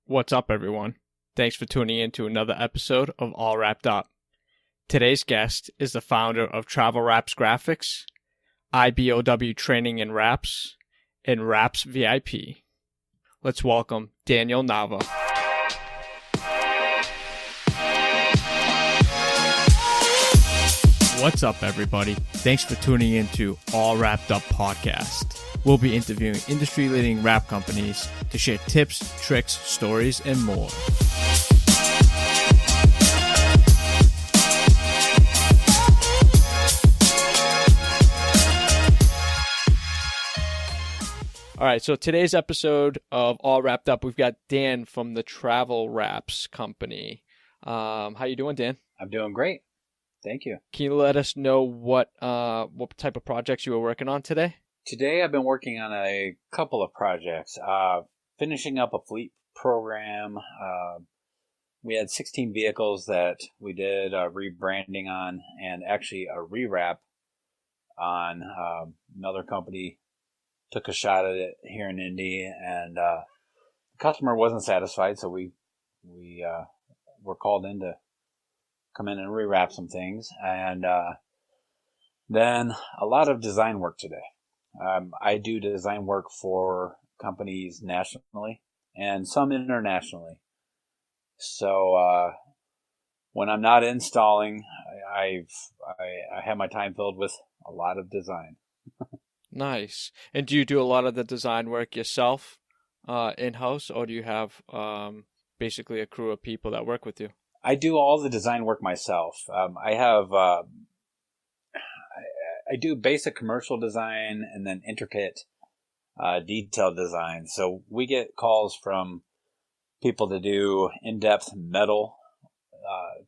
What's up, everyone? Thanks for tuning in to another episode of All Wrapped Up. Today's guest is the founder of Travel Wraps Graphics, IBOW Training and Wraps, and Wraps VIP. Let's welcome Daniel Nava. What's up, everybody? Thanks for tuning in to All Wrapped Up podcast. We'll be interviewing industry-leading wrap companies to share tips, tricks, stories, and more. All right, so today's episode of All Wrapped Up, we've got Dan from the Travel Wraps company. How you doing, Dan? I'm doing great. Thank you. Can you let us know what type of projects you were working on today? Today I've been working on a couple of projects. Finishing up a fleet program. We had 16 vehicles that we did rebranding on, and actually a rewrap on. Another company took a shot at it here in Indy, and the customer wasn't satisfied, so we were called in to come in and rewrap some things, and then a lot of design work today. I do design work for companies nationally and some internationally. So when I'm not installing, I have my time filled with a lot of design. Nice. And do you do a lot of the design work yourself in-house, or do you have basically a crew of people that work with you? I do all the design work myself. I do basic commercial design and then intricate detailed design. So we get calls from people to do in-depth metal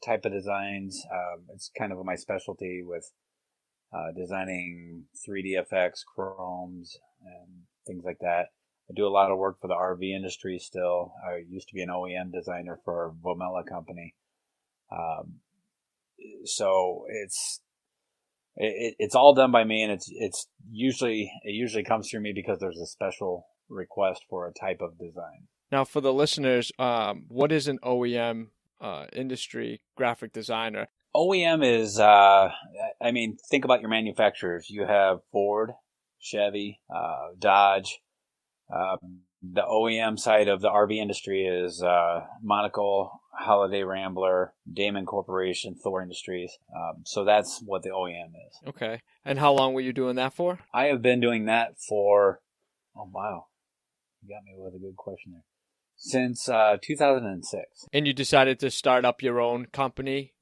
type of designs. It's kind of my specialty with designing 3D effects, chromes, and things like that. I do a lot of work for the RV industry still. I used to be an OEM designer for a Vomela company. So it's all done by me, and it usually comes through me because there's a special request for a type of design. Now, for the listeners, what is an OEM industry graphic designer? OEM is, think about your manufacturers. You have Ford, Chevy, Dodge. The OEM side of the RV industry is Monaco, Holiday Rambler, Damon Corporation, Thor Industries. So that's what the OEM is. Okay. And how long were you doing that for? I have been doing that for, oh wow, you got me with a good question there. Since 2006. And you decided to start up your own company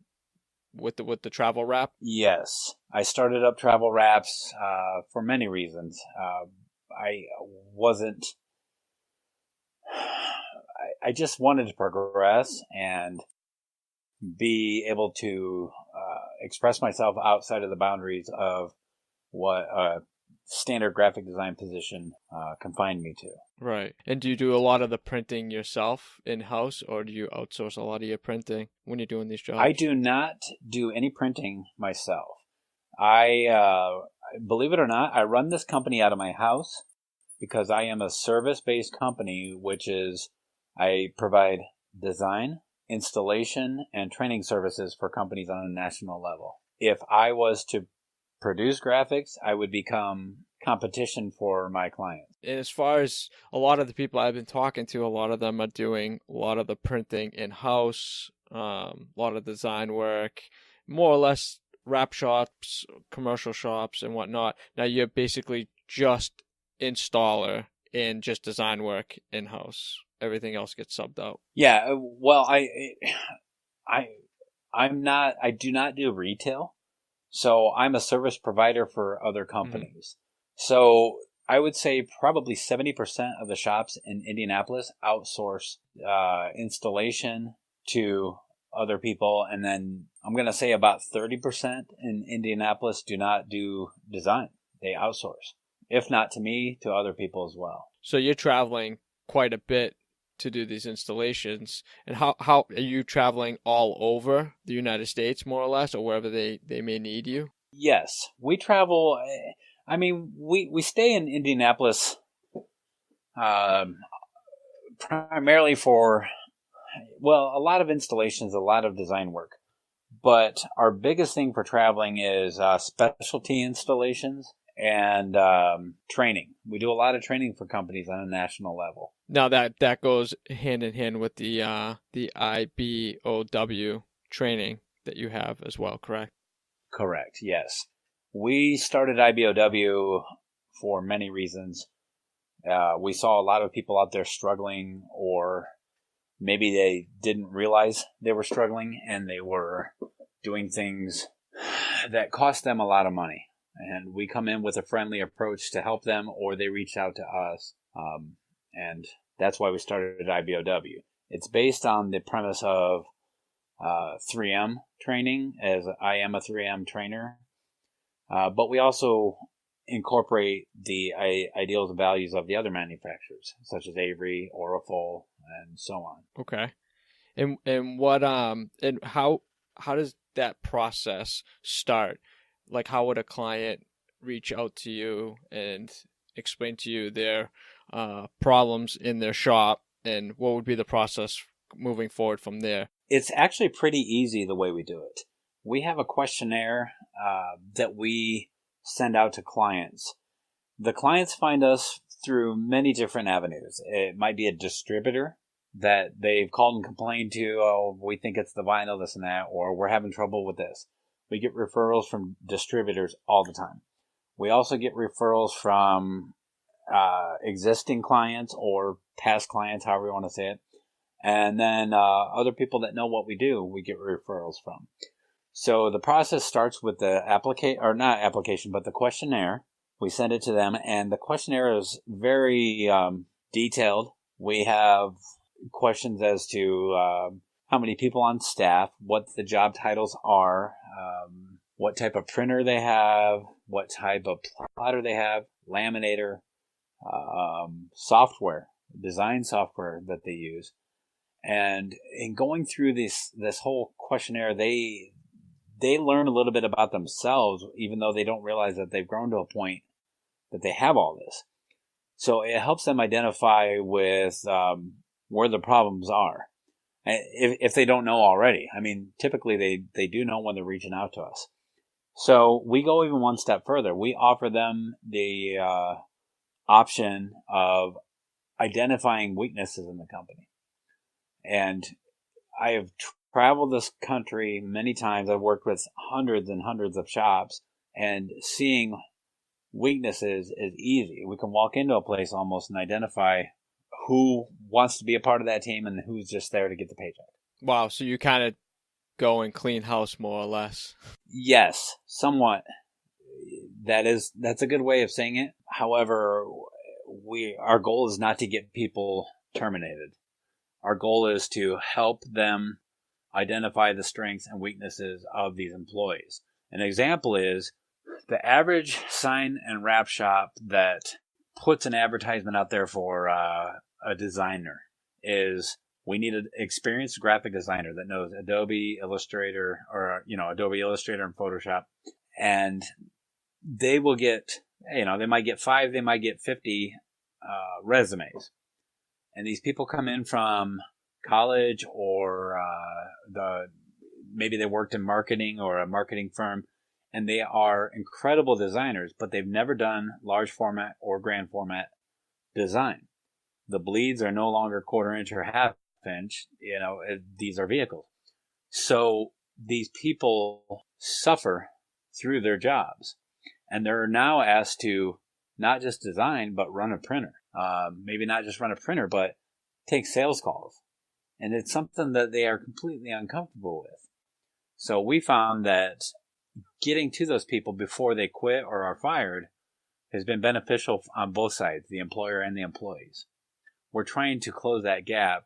with the Travel Wrap? Yes. I started up Travel Wraps for many reasons. I just wanted to progress and be able to express myself outside of the boundaries of what a standard graphic design position confined me to. Right. And do you do a lot of the printing yourself in-house, or do you outsource a lot of your printing when you're doing these jobs? I do not do any printing myself. I believe it or not, I run this company out of my house because I am a service-based company, which is I provide design, installation, and training services for companies on a national level. If I was to produce graphics, I would become competition for my clients. And as far as a lot of the people I've been talking to, a lot of them are doing a lot of the printing in-house, a lot of design work, more or less wrap shops, commercial shops, and whatnot. Now you're basically just installer and just design work in-house. Everything else gets subbed out. Yeah, well, I do not do retail. So I'm a service provider for other companies. Mm-hmm. So I would say probably 70% of the shops in Indianapolis outsource installation to other people. And then I'm going to say about 30% in Indianapolis do not do design. They outsource. If not to me, to other people as well. So you're traveling quite a bit to do these installations. And how are you traveling all over the United States, more or less, or wherever they may need you? Yes, we travel. I mean, we stay in Indianapolis primarily for, well, a lot of installations, a lot of design work. But our biggest thing for traveling is specialty installations and training. We do a lot of training for companies on a national level. Now that goes hand in hand with the IBOW training that you have as well, correct? Correct, yes. We started IBOW for many reasons. We saw a lot of people out there struggling, or maybe they didn't realize they were struggling and they were doing things that cost them a lot of money. And we come in with a friendly approach to help them, or they reach out to us. And that's why we started IBOW. It's based on the premise of 3M training, as I am a 3M trainer. But we also incorporate the ideals and values of the other manufacturers, such as Avery, Orifol, and so on. Okay. And what and how does that process start? Like, how would a client reach out to you and explain to you their problems in their shop, and what would be the process moving forward from there? It's actually pretty easy the way we do it. We have a questionnaire that we send out to clients. The clients find us through many different avenues. It might be a distributor that they've called and complained to, oh, we think it's the vinyl, this and that, or we're having trouble with this. We get referrals from distributors all the time. We also get referrals from existing clients or past clients, however you want to say it. And then other people that know what we do, we get referrals from. So the process starts with the the questionnaire. We send it to them, and the questionnaire is very detailed. We have questions as to how many people on staff, what the job titles are, what type of printer they have, what type of plotter they have, laminator, software, design software that they use. And in going through this whole questionnaire, they learn a little bit about themselves, even though they don't realize that they've grown to a point that they have all this. So it helps them identify with where the problems are, if they don't know already. I mean, typically they do know when they're reaching out to us. So we go even one step further. We offer them the option of identifying weaknesses in the company. And I have traveled this country many times. I've worked with hundreds and hundreds of shops, and seeing weaknesses is easy. We can walk into a place almost and identify who wants to be a part of that team and who's just there to get the paycheck. Wow, so you kind of go and clean house more or less. Yes, somewhat. That's a good way of saying it. However, our goal is not to get people terminated. Our goal is to help them identify the strengths and weaknesses of these employees. An example is the average sign and wrap shop that puts an advertisement out there for a designer is, we need an experienced graphic designer that knows Adobe Illustrator or, Adobe Illustrator and Photoshop. And they will get, they might get 5, they might get 50 resumes. And these people come in from college, or maybe they worked in marketing or a marketing firm, and they are incredible designers, but they've never done large format or grand format design. The bleeds are no longer 1/4 inch or 1/2 inch. These are vehicles. So these people suffer through their jobs, and they're now asked to not just design, but run a printer. Maybe not just run a printer, but take sales calls. And it's something that they are completely uncomfortable with. So we found that getting to those people before they quit or are fired has been beneficial on both sides, the employer and the employees. We're trying to close that gap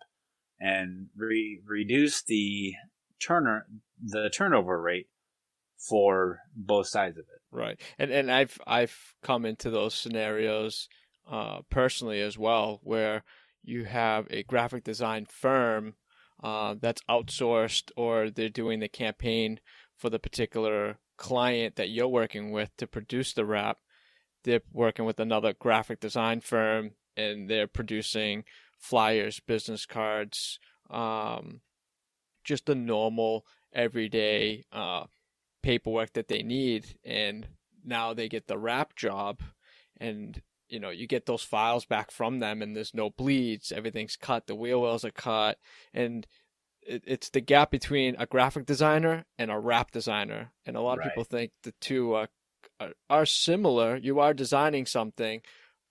and reduce the turnover rate for both sides of it. Right. And I've come into those scenarios personally as well, where you have a graphic design firm that's outsourced, or they're doing the campaign for the particular client that you're working with to produce the wrap. They're working with another graphic design firm, and they're producing flyers, business cards, just the normal everyday paperwork that they need. And now they get the wrap job, and you get those files back from them, and there's no bleeds, everything's cut, the wheel wells are cut, and it's the gap between a graphic designer and a wrap designer. And a lot of people Right. think the two are similar. You are designing something,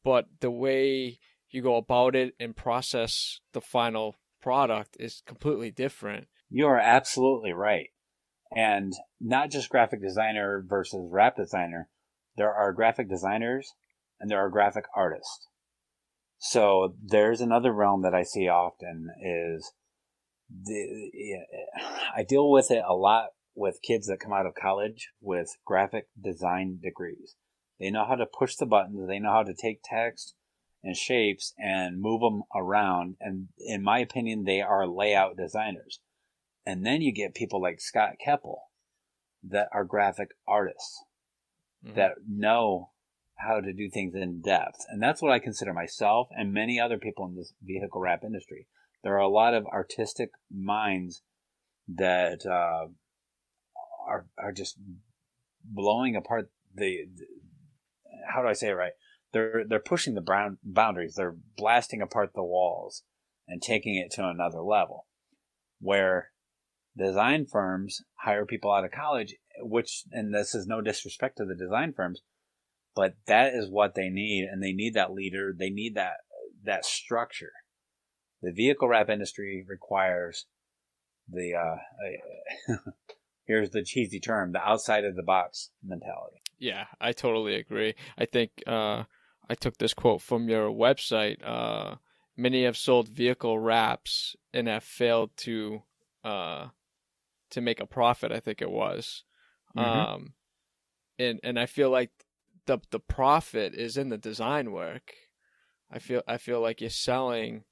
but the way you go about it and process the final product is completely different. You are absolutely right. And not just graphic designer versus wrap designer. There are graphic designers and there are graphic artists. So there's another realm that I see often is I deal with it a lot with kids that come out of college with graphic design degrees. They know how to push the buttons. They know how to take text and shapes and move them around. And in my opinion, they are layout designers. And then you get people like Scott Keppel that are graphic artists that know how to do things in depth. And that's what I consider myself and many other people in this vehicle wrap industry. There are a lot of artistic minds that are just blowing apart how do I say it right? They're pushing the boundaries. They're blasting apart the walls and taking it to another level. Where design firms hire people out of college, and this is no disrespect to the design firms, but that is what they need, and they need that leader. They need that structure. The vehicle wrap industry requires the here's the cheesy term, the outside of the box mentality. Yeah, I totally agree. I think I took this quote from your website. Many have sold vehicle wraps and have failed to make a profit, I think it was. Mm-hmm. And I feel like the profit is in the design work. I feel like you're selling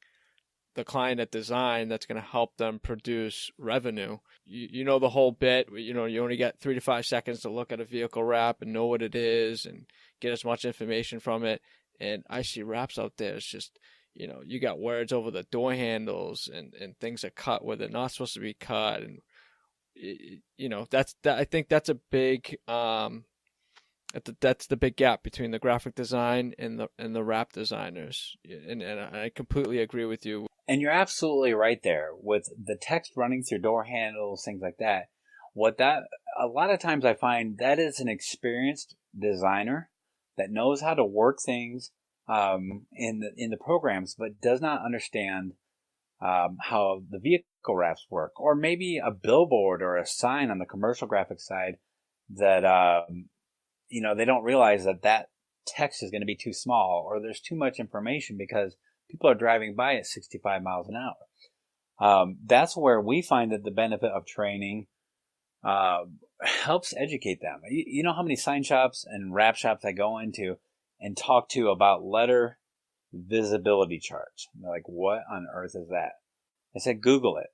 the client at design that's going to help them produce revenue. You know the whole bit. You only get 3 to 5 seconds to look at a vehicle wrap and know what it is and get as much information from it. And I see wraps out there. It's just, you got words over the door handles, and things are cut where they're not supposed to be cut. And I think that's a big that's the big gap between the graphic design and the wrap designers. And I completely agree with you. And you're absolutely right there with the text running through door handles, things like that. A lot of times I find that is an experienced designer that knows how to work things in the programs, but does not understand how the vehicle wraps work, or maybe a billboard or a sign on the commercial graphic side that they don't realize that text is going to be too small, or there's too much information because people are driving by at 65 miles an hour. That's where we find that the benefit of training helps educate them. You know how many sign shops and wrap shops I go into and talk to about letter visibility charts. And they're like, what on earth is that? I said, Google it.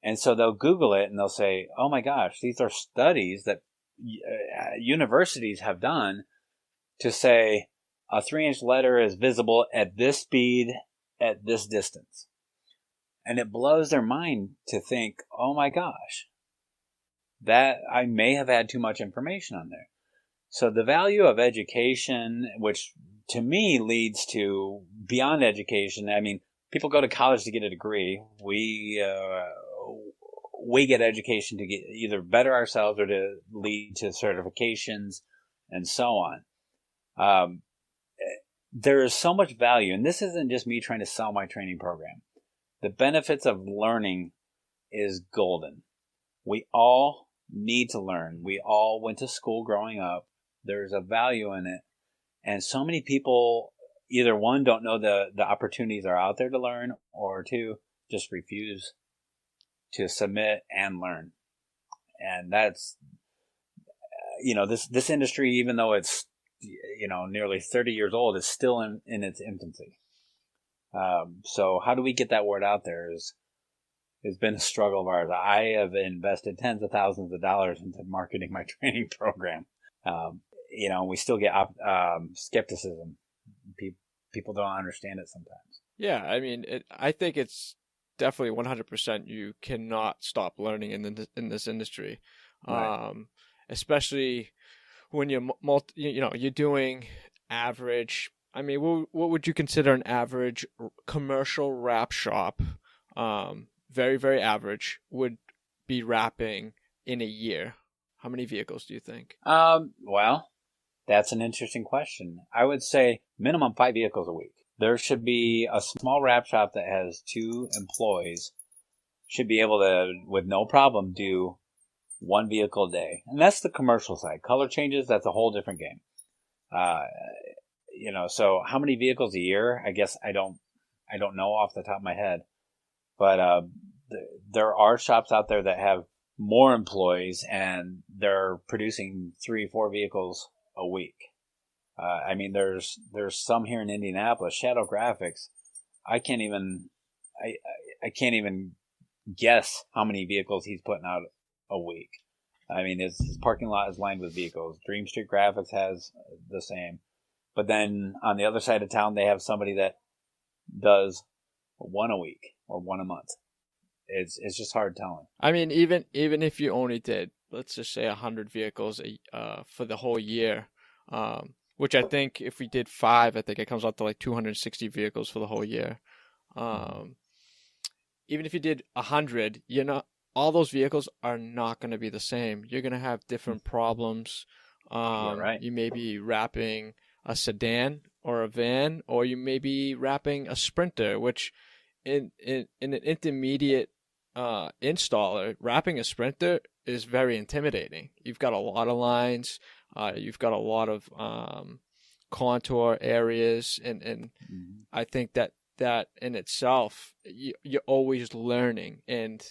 And so they'll Google it and they'll say, oh my gosh, these are studies that universities have done to say a 3-inch letter is visible at this speed, at this distance. And it blows their mind to think, oh my gosh, that I may have had too much information on there. So the value of education, which to me leads to beyond education. I mean, people go to college to get a degree. We get education to get either better ourselves or to lead to certifications and so on. There is so much value, and this isn't just me trying to sell my training program. The benefits of learning is golden. We all need to learn. We all went to school growing up. There's a value in it. And so many people, either one, don't know the opportunities are out there to learn, or two, just refuse to submit and learn. And that's, this industry, even though it's, nearly 30 years old, is still in its infancy. So how do we get that word out there has been a struggle of ours. I have invested tens of thousands of dollars into marketing my training program. We still get skepticism. People don't understand it sometimes. Yeah, I mean, I think it's definitely 100% you cannot stop learning in this industry. Right. Um, Especially when you're you're doing average. I mean, what would you consider an average commercial wrap shop? Very, very average would be wrapping in a year. How many vehicles do you think? Well, that's an interesting question. I would say minimum 5 vehicles a week. There should be a small wrap shop that has 2 employees should be able to, with no problem, do 1 vehicle a day. And that's the commercial side. Color changes, that's a whole different game. Uh, so how many vehicles a year? I guess I don't know off the top of my head, but there are shops out there that have more employees and they're producing 3, 4 vehicles a week. I mean, there's some here in Indianapolis. Shadow Graphics. I can't even I can't even guess how many vehicles he's putting out a week. I mean, his parking lot is lined with vehicles. Dream Street Graphics has the same. But then on the other side of town, they have somebody that does 1 a week or 1 a month. It's just hard telling. I mean, even if you only did, let's just say 100 vehicles for the whole year, which I think if we did five, I think it comes out to like 260 vehicles for the whole year. Um, Even if you did 100, all those vehicles are not going to be the same. You're going to have different problems. You're right. You may be wrapping a sedan or a van, or you may be wrapping a Sprinter, which in an intermediate installer, wrapping a Sprinter is very intimidating. You've got a lot of lines, you've got a lot of contour areas, and I think that in itself, you're always learning, and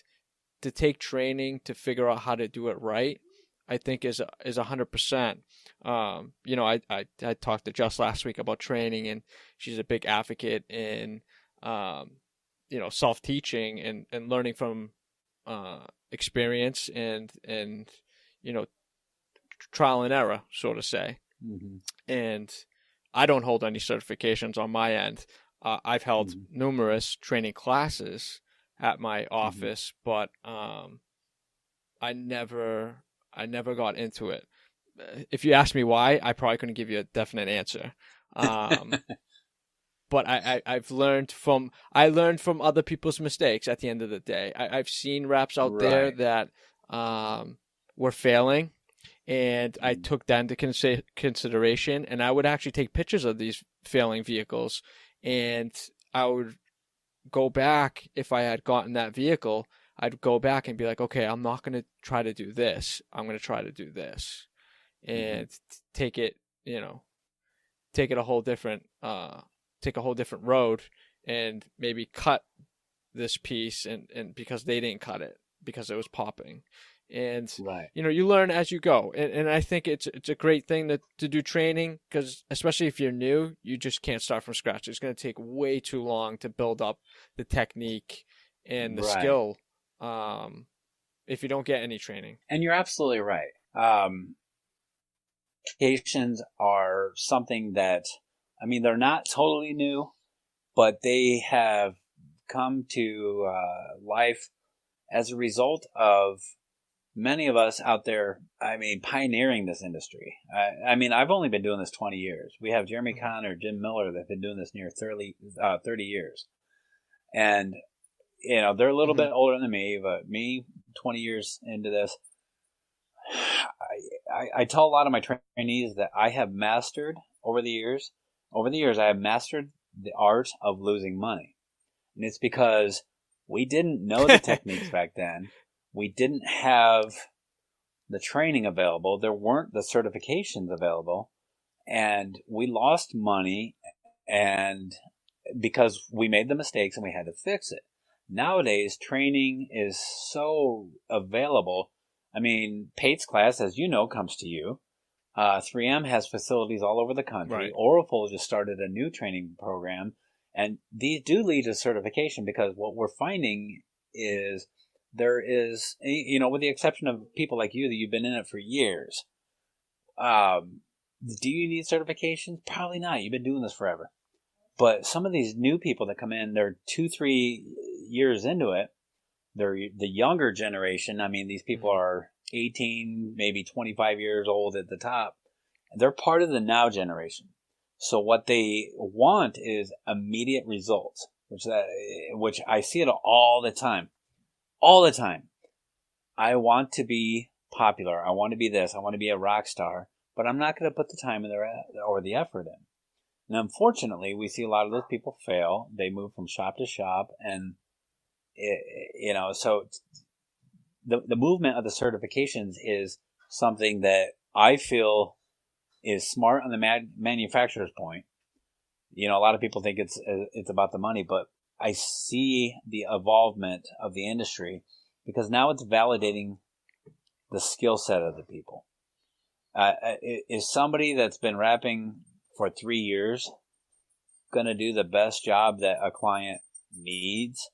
to take training to figure out how to do it right, I think is 100%. I talked to Jess last week about training, and she's a big advocate in self teaching and learning from experience and you know trial and error, so to say. Mm-hmm. And I don't hold any certifications on my end. I've held numerous training classes at my office, but I never got into it. If you ask me why, I probably couldn't give you a definite answer. But I've learned from other people's mistakes. At the end of the day, I've seen reps out there Right. that were failing, and I took that into consideration. And I would actually take pictures of these failing vehicles, and I would go back if I had gotten that vehicle. I'd go back and be like, okay, I'm not going to try to do this. I'm going to try to do this, and take it, take it a whole different take a whole different road, and maybe cut this piece, and because they didn't cut it because it was popping. And Right. you learn as you go, and I think it's a great thing to do training, because especially if you're new, you just can't start from scratch. It's going to take way too long to build up the technique and the Right. skill, if you don't get any training. And you're absolutely right. Certifications are something that, I mean, they're not totally new, but they have come to life as a result of many of us out there, I mean, pioneering this industry. I mean, I've only been doing this 20 years. We have Jeremy Connor, Jim Miller that have been doing this near 30 years. And, they're a little bit older than me, but me, 20 years into this, I tell a lot of my trainees that I have mastered over the years, I have mastered the art of losing money. And it's because we didn't know the techniques back then. We didn't have the training available. There weren't the certifications available. And we lost money, and because we made the mistakes and we had to fix it. Nowadays, training is so available. I mean, Pate's class, as you know, comes to you. 3M has facilities all over the country. Right. Oracle just started a new training program. And these do lead to certification, because what we're finding is there is, with the exception of people like you that you've been in it for years, do you need certifications? Probably not. You've been doing this forever. But some of these new people that come in, they're 2-3 years into it. They're the younger generation. I mean, these people are 18, maybe 25 years old at the top. They're part of the now generation. So what they want is immediate results, which I see it all the time. All the time. I want to be popular. I want to be this. I want to be a rock star. But I'm not going to put the time in there or the effort in. And unfortunately, we see a lot of those people fail. They move from shop to shop, and so the movement of the certifications is something that I feel is smart on the manufacturer's point. A lot of people think it's about the money, but I see the evolvement of the industry because now it's validating the skill set of the people. Is somebody that's been wrapping for 3 years going to do the best job that a client needs?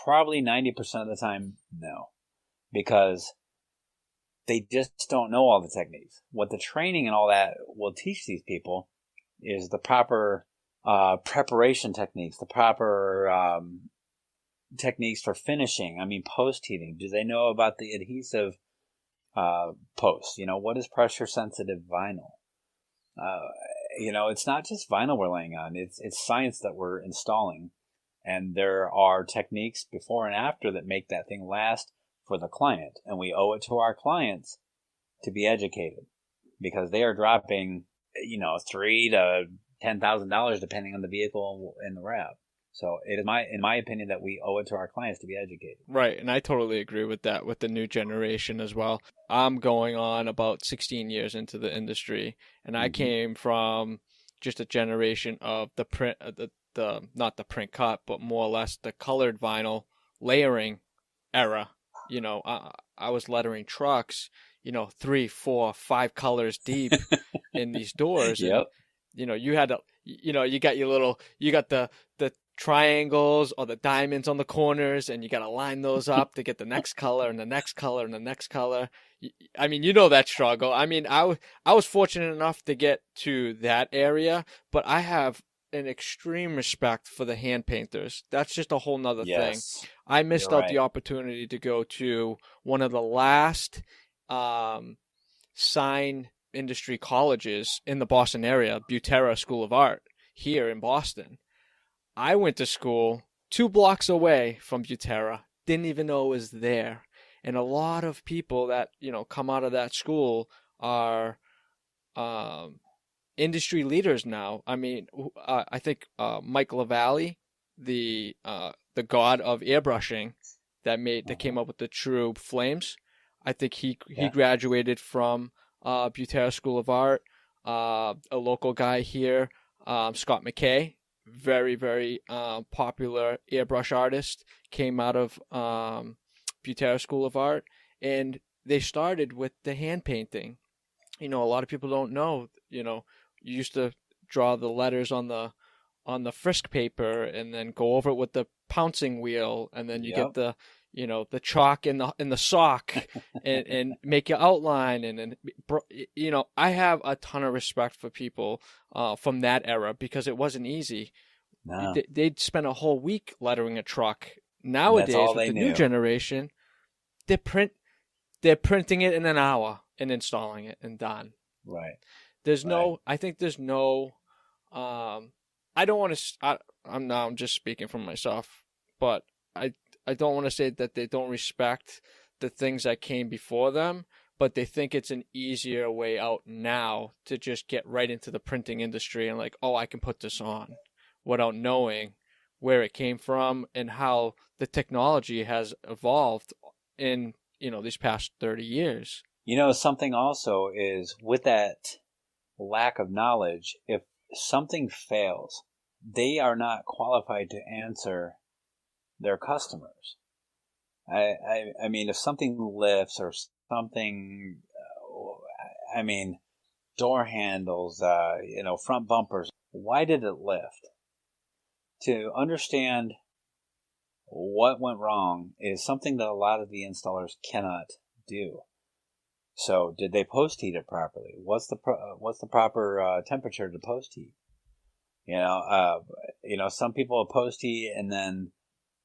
Probably 90% of the time, no, because they just don't know all the techniques. What the training and all that will teach these people is the proper preparation techniques, the proper techniques for finishing. I mean, post heating. Do they know about the adhesive post? What is pressure sensitive vinyl? It's not just vinyl we're laying on. It's science that we're installing. And there are techniques before and after that make that thing last for the client. And we owe it to our clients to be educated because they are dropping, $3,000 to $10,000 depending on the vehicle and the wrap. So it is in my opinion, that we owe it to our clients to be educated. Right, and I totally agree with that with the new generation as well. I'm going on about 16 years into the industry, and I came from just a generation of the print, the not the print cut, but more or less the colored vinyl layering era. I was lettering trucks, 3, 4, 5 colors deep in these doors. Yep. And, you had to, you got you got the triangles or the diamonds on the corners, and you got to line those up to get the next color and the next color and the next color. I mean, that struggle. I mean, I was fortunate enough to get to that area, but I have an extreme respect for the hand painters. That's just a whole nother thing. I missed out the opportunity to go to one of the last sign industry colleges in the Boston area, Butera School of Art, here in Boston. I went to school 2 blocks away from Butera, didn't even know it was there. And a lot of people that, come out of that school are industry leaders now. I mean, I think Mike LaValle, the god of airbrushing that came up with the true flames, I think he graduated from Butera School of Art. A local guy here, Scott McKay, very, very popular airbrush artist, came out of Butera School of Art, and they started with the hand painting. A lot of people don't know, you used to draw the letters on the frisk paper and then go over it with the pouncing wheel, and then you get the the chalk in the sock and make your outline, and I have a ton of respect for people from that era because it wasn't easy. No. They'd spend a whole week lettering a truck. Nowadays, with the new generation, they're printing it in an hour and installing it and done. Right. I think there's no, I don't want to, I'm just speaking for myself, but I don't want to say that they don't respect the things that came before them, but they think it's an easier way out now to just get right into the printing industry and like, oh, I can put this on, without knowing where it came from and how the technology has evolved in, these past 30 years. Something also is with that lack of knowledge, if something fails, they are not qualified to answer their customers. I mean, if something lifts or something, door handles, front bumpers, why did it lift? To understand what went wrong is something that a lot of the installers cannot do. So, did they post heat it properly? What's the proper temperature to post heat? Some people post heat and then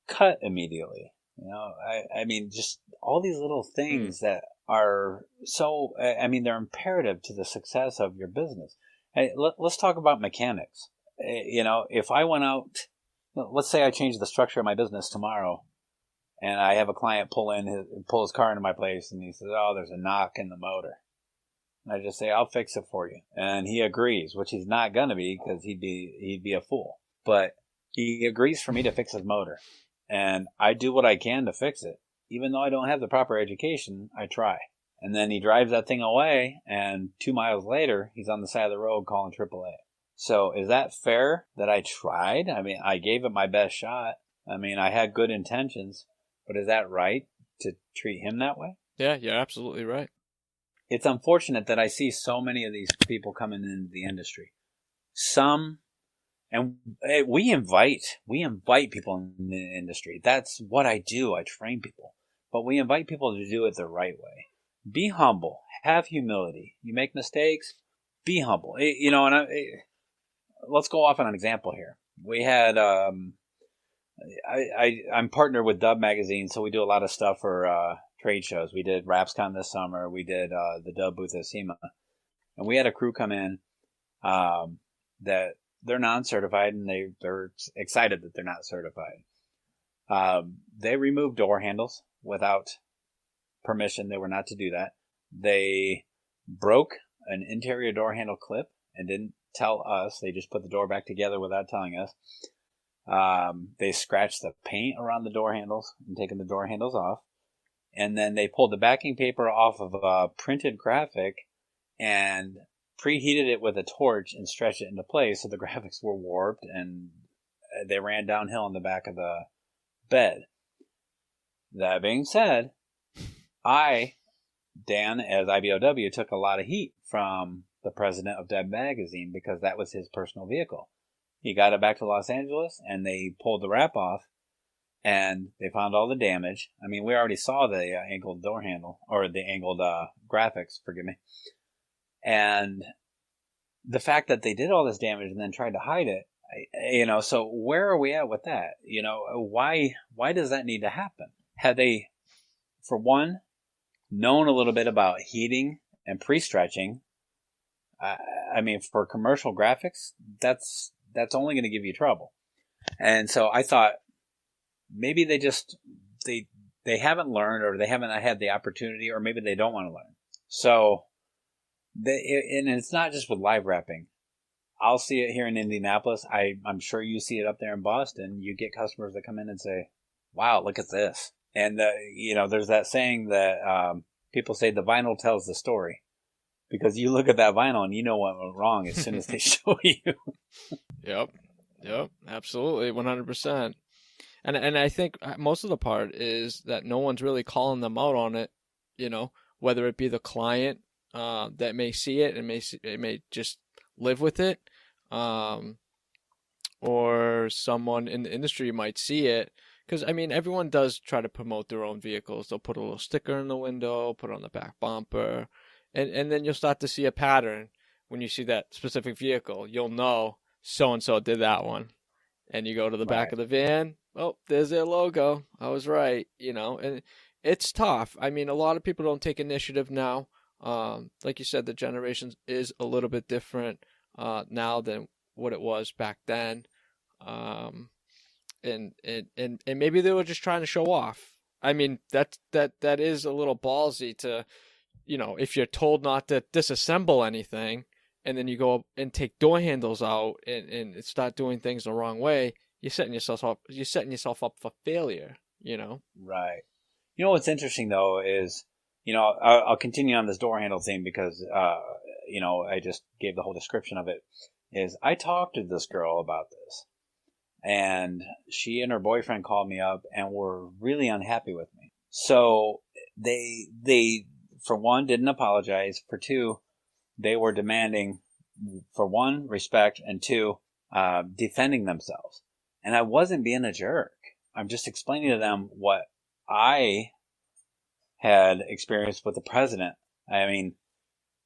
cut immediately. I mean, just all these little Mm. things that are so, I mean, they're imperative to the success of your business. Hey, let's talk about mechanics. If I went out, let's say I change the structure of my business tomorrow, and I have a client pull his car into my place, and he says, "Oh, there's a knock in the motor." And I just say, "I'll fix it for you," and he agrees, which he's not gonna be because he'd be a fool. But he agrees for me to fix his motor, and I do what I can to fix it, even though I don't have the proper education. I try, and then he drives that thing away, and 2 miles later, he's on the side of the road calling AAA. So is that fair that I tried? I mean, I gave it my best shot. I mean, I had good intentions, but is that right to treat him that way? Yeah, you're absolutely right. It's unfortunate that I see so many of these people coming into the industry. Some, and we invite people in the industry. That's what I do. I train people, but we invite people to do it the right way. Be humble, have humility. You make mistakes, be humble. Let's go off on an example here. We had, I'm partnered with Dub Magazine, so we do a lot of stuff for trade shows. We did RapsCon this summer. We did the Dub booth at SEMA. And we had a crew come in that they're non-certified, and they're excited that they're not certified. They removed door handles without permission. They were not to do that. They broke an interior door handle clip and didn't tell us. They just put the door back together without telling us. They scratched the paint around the door handles and taken the door handles off. And then they pulled the backing paper off of a printed graphic and preheated it with a torch and stretched it into place, so the graphics were warped and they ran downhill on the back of the bed. That being said, Dan, as IBOW, took a lot of heat from the president of Deb Magazine because that was his personal vehicle. He got it back to Los Angeles, and they pulled the wrap off, and they found all the damage. I mean, we already saw the angled door handle, or the angled graphics, forgive me. And the fact that they did all this damage and then tried to hide it, so where are we at with that? Why does that need to happen? Had they, for one, known a little bit about heating and pre-stretching, I mean, for commercial graphics, that's only going to give you trouble. And so I thought maybe they haven't learned, or they haven't had the opportunity, or maybe they don't want to learn. So, and it's not just with live wrapping. I'll see it here in Indianapolis. I'm sure you see it up there in Boston. You get customers that come in and say, "Wow, look at this." And there's that saying that people say the vinyl tells the story, because you look at that vinyl and you know what went wrong as soon as they show you. Yep, absolutely, 100%. And I think most of the part is that no one's really calling them out on it. Whether it be the client that may see it and may just live with it, or someone in the industry might see it. Because, I mean, everyone does try to promote their own vehicles. They'll put a little sticker in the window, put it on the back bumper, and then you'll start to see a pattern. When you see that specific vehicle, you'll know so-and-so did that one. And you go to the back of the van, oh, there's their logo. I was right, and it's tough. I mean, a lot of people don't take initiative now. Like you said, the generation is a little bit different now than what it was back then. And maybe they were just trying to show off. I mean, that is a little ballsy to, if you're told not to disassemble anything, and then you go and take door handles out and start doing things the wrong way, you're setting yourself up for failure. Right. What's interesting though is, I'll continue on this door handle thing because I just gave the whole description of it. Is I talked to this girl about this, and she and her boyfriend called me up and were really unhappy with me. So they for one didn't apologize. For two, they were demanding, for one, respect, and two, defending themselves. And I wasn't being a jerk. I'm just explaining to them what I had experienced with the president. I mean,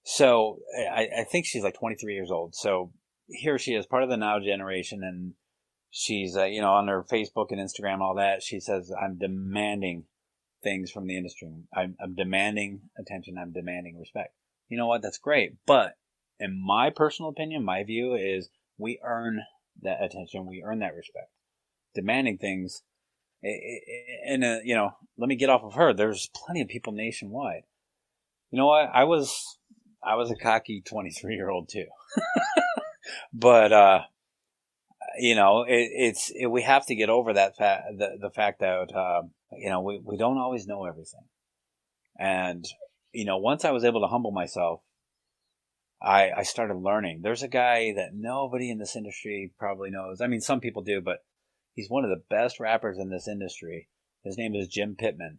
so I think she's like 23 years old. So here she is, part of the now generation, and she's on her Facebook and Instagram, all that. She says, "I'm demanding things from the industry. I'm demanding attention. I'm demanding respect." You know what? That's great, but in my personal opinion, my view is we earn that attention. We earn that respect. Demanding things, and let me get off of her. There's plenty of people nationwide. You know what? I was a cocky 23-year-old too, but we have to get over that the fact that we don't always know everything, and once I was able to humble myself, I started learning. There's a guy that nobody in this industry probably knows. I mean, some people do, but he's one of the best rappers in this industry. His name is Jim Pittman.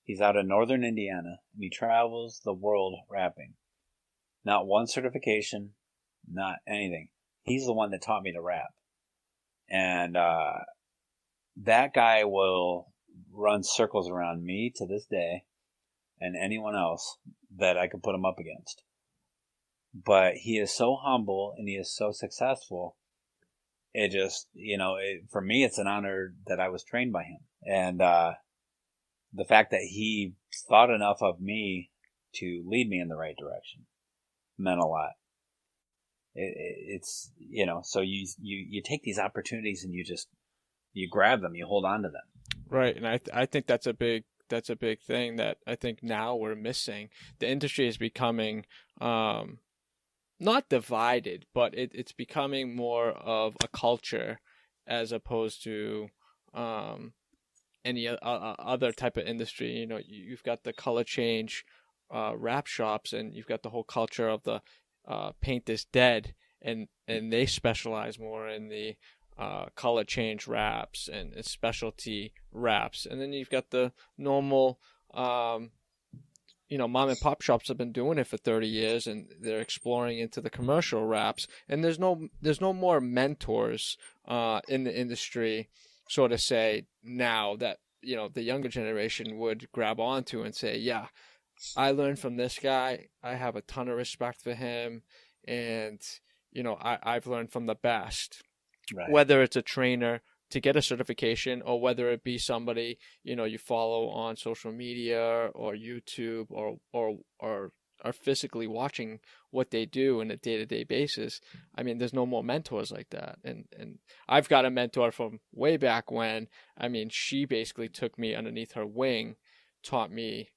He's out of northern Indiana, and he travels the world rapping. Not one certification, not anything. He's the one that taught me to rap. And that guy will run circles around me to this day and anyone else that I could put him up against. But he is so humble and he is so successful. It just, for me, it's an honor that I was trained by him. And the fact that he thought enough of me to lead me in the right direction meant a lot. It's so you take these opportunities and you grab them, you hold on to them. Right, and I think that's a big thing that I think now we're missing. The industry is becoming not divided, but it's becoming more of a culture as opposed to any other type of industry. You've got the color change rap shops, and you've got the whole culture of the paint is dead, and they specialize more in the color change raps and specialty raps. And then you've got the normal mom and pop shops have been doing it for 30 years, and they're exploring into the commercial raps, and there's no more mentors in the industry, so to say, now that the younger generation would grab onto and say, yeah, I learned from this guy, I have a ton of respect for him, and I've learned from the best. Right. Whether it's a trainer to get a certification, or whether it be somebody you follow on social media or YouTube, or are physically watching what they do on a day-to-day basis. I mean, there's no more mentors like that. And I've got a mentor from way back when. I mean, she basically took me underneath her wing, taught me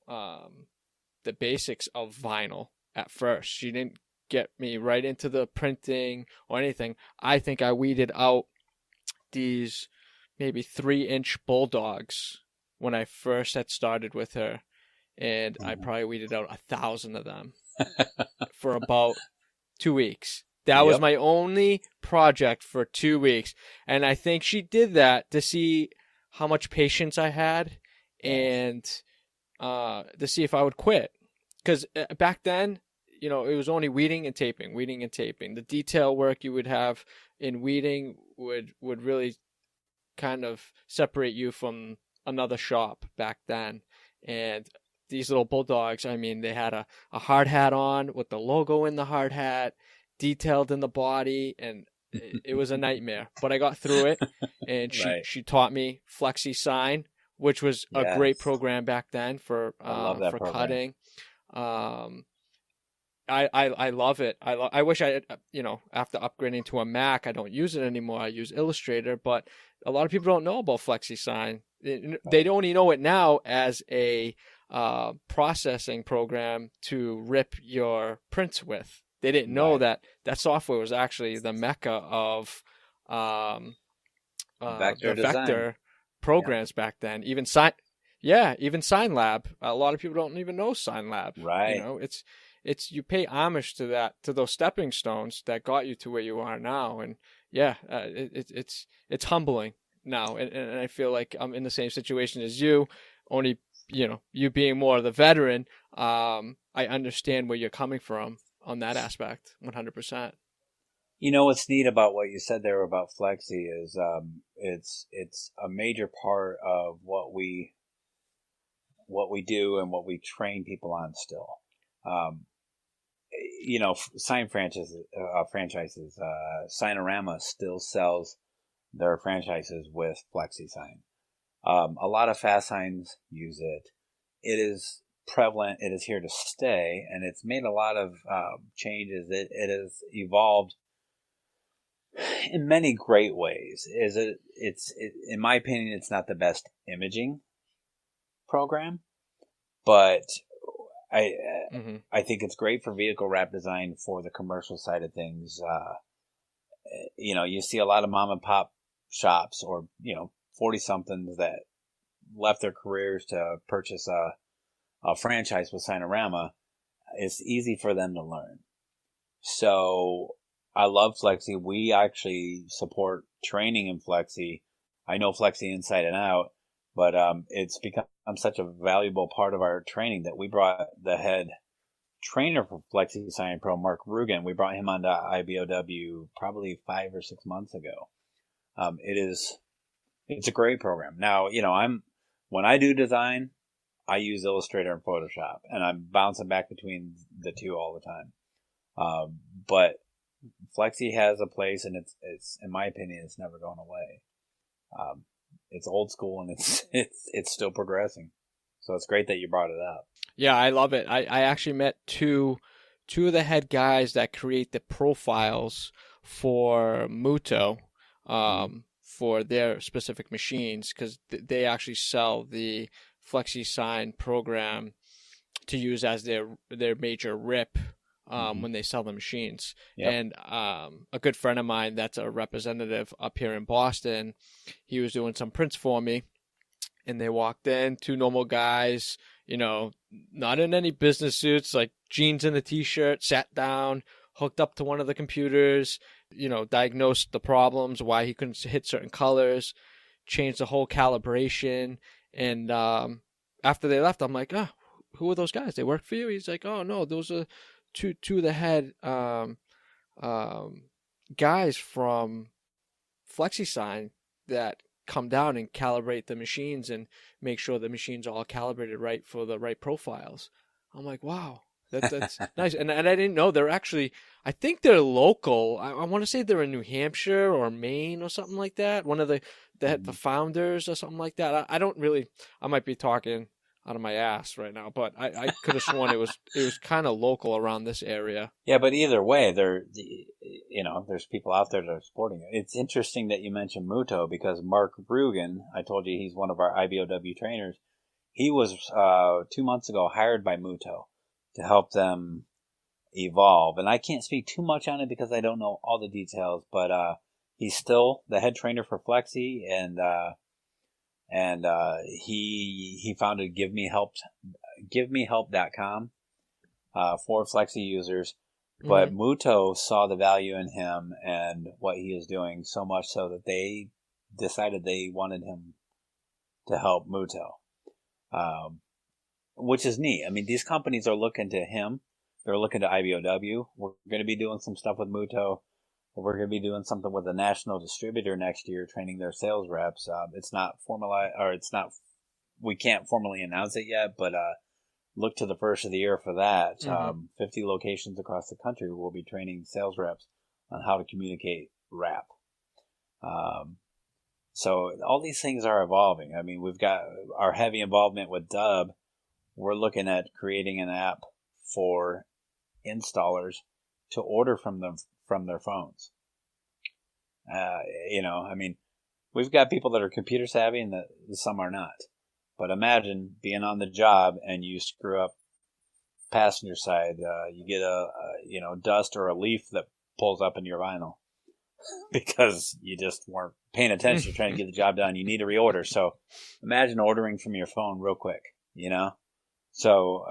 the basics of vinyl at first. She didn't get me right into the printing or anything. I think I weeded out these maybe 3-inch bulldogs when I first had started with her, and I probably weeded out 1,000 of them for about 2 weeks. That was my only project for 2 weeks, and I think she did that to see how much patience I had, and to see if I would quit. Because back then, it was only weeding and taping. The detail work you would have in weeding would really kind of separate you from another shop back then. And these little bulldogs, I mean, they had a hard hat on with the logo in the hard hat, detailed in the body, and it was a nightmare. But I got through it, and she taught me Flexi Sign, which was a great program back then for cutting. I love it. I wish I, after upgrading to a Mac, I don't use it anymore. I use Illustrator, but a lot of people don't know about FlexiSign. They only know it now as a processing program to rip your prints with. They didn't know that software was actually the mecca of vector programs back then. Even SignLab. A lot of people don't even know SignLab. Right. It's you pay homage to those stepping stones that got you to where you are now, and it's humbling now, and I feel like I'm in the same situation as you, only you being more of the veteran. I understand where you're coming from on that aspect 100%. What's neat about what you said there about Flexi is it's a major part of what we do and what we train people on still. sign franchises. Signorama still sells their franchises with FlexiSign. A lot of fast signs use it. It is prevalent. It is here to stay, and it's made a lot of changes. It has evolved in many great ways. In my opinion, it's not the best imaging program, but I Mm-hmm. I think it's great for vehicle wrap design for the commercial side of things. You see a lot of mom and pop shops or 40 somethings that left their careers to purchase a franchise with Signorama. It's easy for them to learn. So I love Flexi. We actually support training in Flexi. I know Flexi inside and out, but it's become such a valuable part of our training that we brought the head trainer for Flexi Sign Pro, Mark Rugen. We brought him onto IBOW probably 5 or 6 months ago. It's a great program. Now, when I do design, I use Illustrator and Photoshop, and I'm bouncing back between the two all the time. But Flexi has a place, and it's in my opinion, it's never going away. It's old school, and it's still progressing. So it's great that you brought it up. Yeah, I love it. I actually met two of the head guys that create the profiles for Muto, for their specific machines, because they actually sell the FlexiSign program to use as their major rip when they sell the machines. Yep. And a good friend of mine that's a representative up here in Boston, he was doing some prints for me, and they walked in, two normal guys, not in any business suits, like jeans and a t-shirt, sat down, hooked up to one of the computers, diagnosed the problems, why he couldn't hit certain colors, changed the whole calibration. And after they left, I'm like, who are those guys? They work for you? He's like, oh, no, those are two of the head guys from FlexiSign that come down and calibrate the machines and make sure the machines are all calibrated right for the right profiles. I'm like, wow, that's nice. And I didn't know they're actually, I think they're local. I want to say they're in New Hampshire or Maine or something like that. One of the founders or something like that. I might be talking out of my ass right now, but I could have sworn it was kind of local around this area. Yeah, but either way, there's people out there that are supporting it. It's interesting that you mentioned Muto because Mark Rugen, I told you he's one of our IBOW trainers. He was 2 months ago hired by Muto to help them evolve, and I can't speak too much on it because I don't know all the details. But he's still the head trainer for Flexi, and he founded GiveMeHelp.com for Flexi users. But Muto saw the value in him and what he is doing so much so that they decided they wanted him to help Muto, which is neat. I mean, these companies are looking to him. They're looking to IBOW. We're going to be doing some stuff with Muto. We're going to be doing something with a national distributor next year, training their sales reps. It's not formalized, or we can't formally announce it yet, but look to the first of the year for that. 50 locations across the country will be training sales reps on how to communicate wrap. So all these things are evolving. I mean, we've got our heavy involvement with Dub. We're looking at creating an app for installers to order from their phones. I mean, we've got people that are computer savvy and that some are not. But imagine being on the job and you screw up passenger side. You get a dust or a leaf that pulls up in your vinyl because you just weren't paying attention. You're trying to get the job done. You need to reorder. So imagine ordering from your phone real quick, So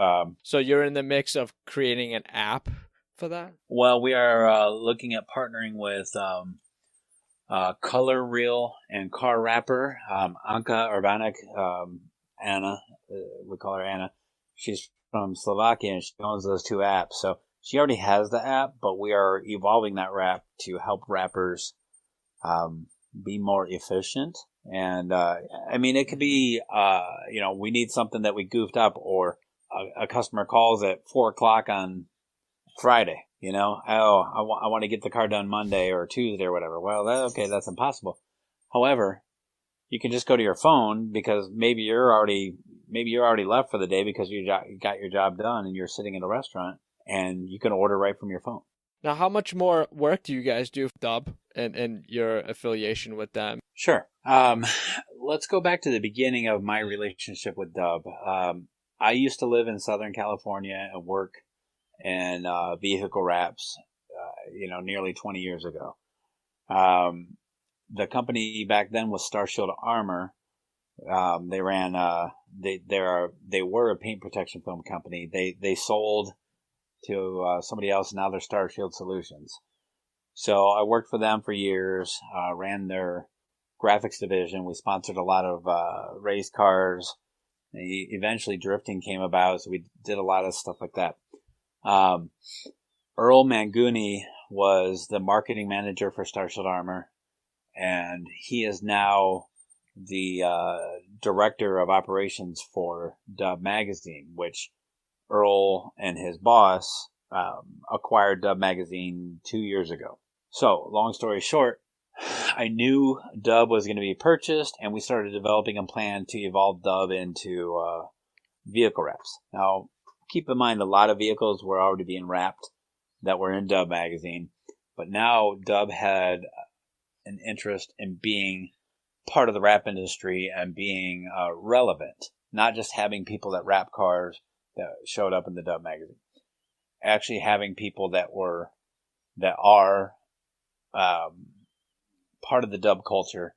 you're in the mix of creating an app for that? Well, we are looking at partnering with Color Reel and Car Wrapper. Anka Urbanik, Anna, we call her Anna. She's from Slovakia and she owns those two apps. So she already has the app, but we are evolving that app to help wrappers be more efficient. And I mean, it could be, we need something that we goofed up, or a customer calls at 4:00 on Friday, I want to get the car done Monday or Tuesday or whatever. Well, that's impossible. However, you can just go to your phone because maybe you're already left for the day because you got your job done and you're sitting in a restaurant and you can order right from your phone. Now, how much more work do you guys do for Dub and your affiliation with them? Sure. Let's go back to the beginning of my relationship with Dub. I used to live in Southern California and work in vehicle wraps, nearly 20 years ago. The company back then was Starshield Armor. They ran they were a paint protection film company. They sold to somebody else. Now they're Starshield Solutions. So I worked for them for years. Ran their graphics division. We sponsored a lot of race cars. Eventually, drifting came about, so we did a lot of stuff like that. Earl Manguni was the marketing manager for Starshield Armor, and he is now the director of operations for Dub Magazine, which Earl and his boss acquired Dub Magazine 2 years ago. So, long story short, I knew Dub was going to be purchased, and we started developing a plan to evolve Dub into vehicle wraps. Now, keep in mind, a lot of vehicles were already being wrapped that were in Dub Magazine, but now Dub had an interest in being part of the wrap industry and being relevant, not just having people that wrap cars that showed up in the Dub Magazine, actually having people that are part of the Dub culture,